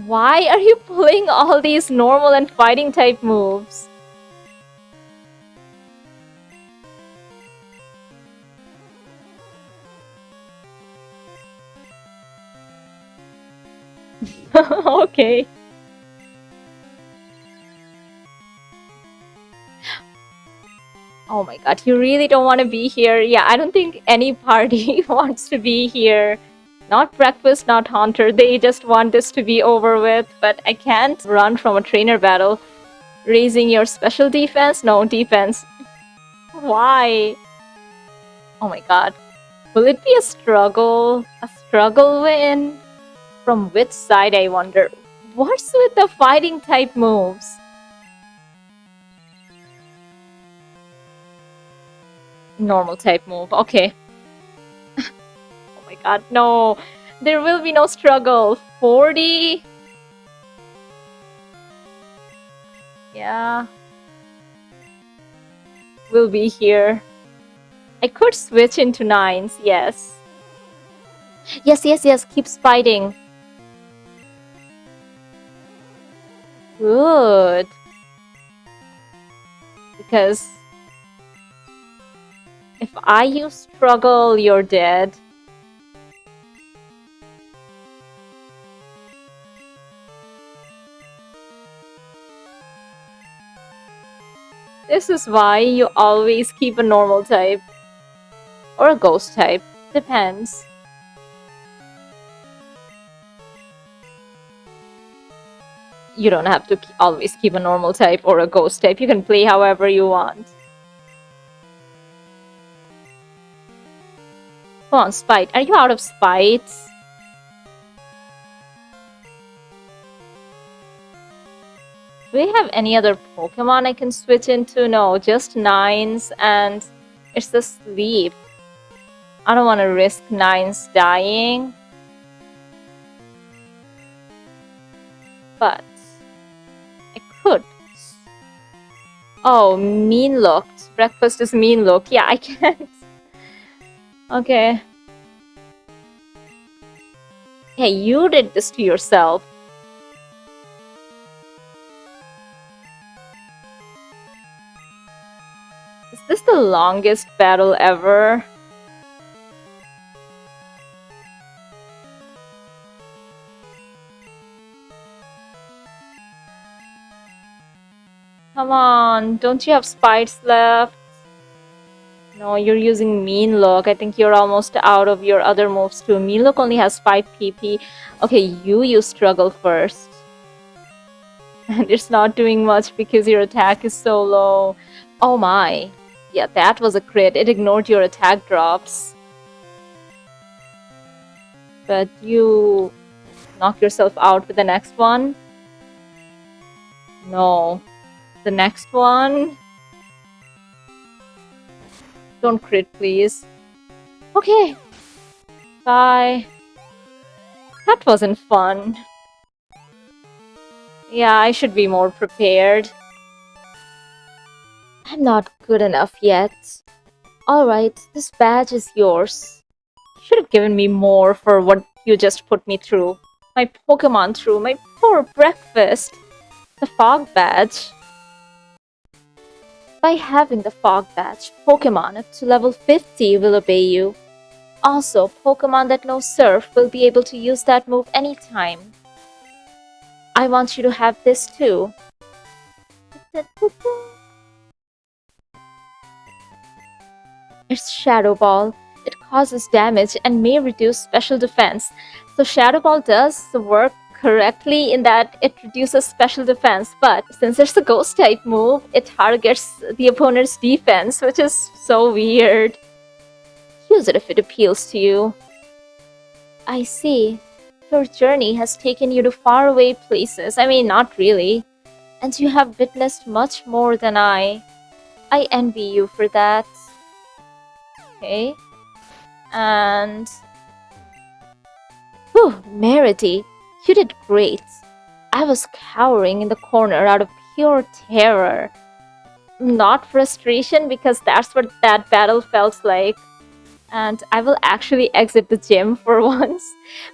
Why are you pulling all these normal and fighting type moves? Okay. Oh my god, you really don't want to be here. Yeah, I don't think any party wants to be here. Not Breakfast, not Haunter. They just want this to be over with. But I can't run from a trainer battle. Raising your special defense? No, defense. Why? Oh my god. Will it be a struggle? A struggle win? From which side, I wonder? What's with the fighting type moves? Normal type move. Okay. Oh my god, no. There will be no struggle. 40? Yeah. We'll be here. I could switch into 9s, yes. Yes, yes, yes, keep spiting. Good. Because if I use struggle, you're dead. This is why you always keep a normal type. Or a ghost type. Depends. You don't have to always keep a normal type or a ghost type. You can play however you want. Come on, Spite. Are you out of spites? Do we have any other Pokemon I can switch into? No, just 9s, and it's the sleep. I don't want to risk 9s dying. But I could. Oh, mean looked. Breakfast is mean look. Yeah, I can't. Okay. Hey, you did this to yourself. Is this the longest battle ever? Come on, don't you have spites left? No, you're using Mean Look. I think you're almost out of your other moves too. Mean Look only has 5 PP. Okay, you use Struggle first. And it's not doing much because your attack is so low. Oh my. Yeah, that was a crit. It ignored your attack drops. But you knock yourself out with the next one. No. The next one. Don't crit, please. Okay. Bye. That wasn't fun. Yeah, I should be more prepared. I'm not good enough yet. Alright, this badge is yours. You should have given me more for what you just put me through. My Pokemon through, my poor breakfast. The Fog Badge. By having the Fog Badge, Pokemon up to level 50 will obey you. Also, Pokemon that know Surf will be able to use that move anytime. I want you to have this too. It's Shadow Ball. It causes damage and may reduce special defense. So Shadow Ball does work correctly in that it reduces special defense, but since it's a ghost type move, it targets the opponent's defense, which is so weird. Use it if it appeals to you. I see. Your journey has taken you to faraway places. I mean, not really. And you have witnessed much more than I. I envy you for that. Okay. And... Whew, Merity, you did great. I was cowering in the corner out of pure terror. Not frustration, because that's what that battle felt like. And I will actually exit the gym for once.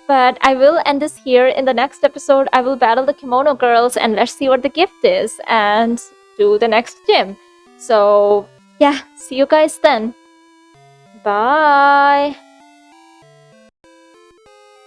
But I will end this here. In the next episode, I will battle the Kimono Girls and let's see what the gift is and do the next gym. So, yeah, see you guys then. Bye!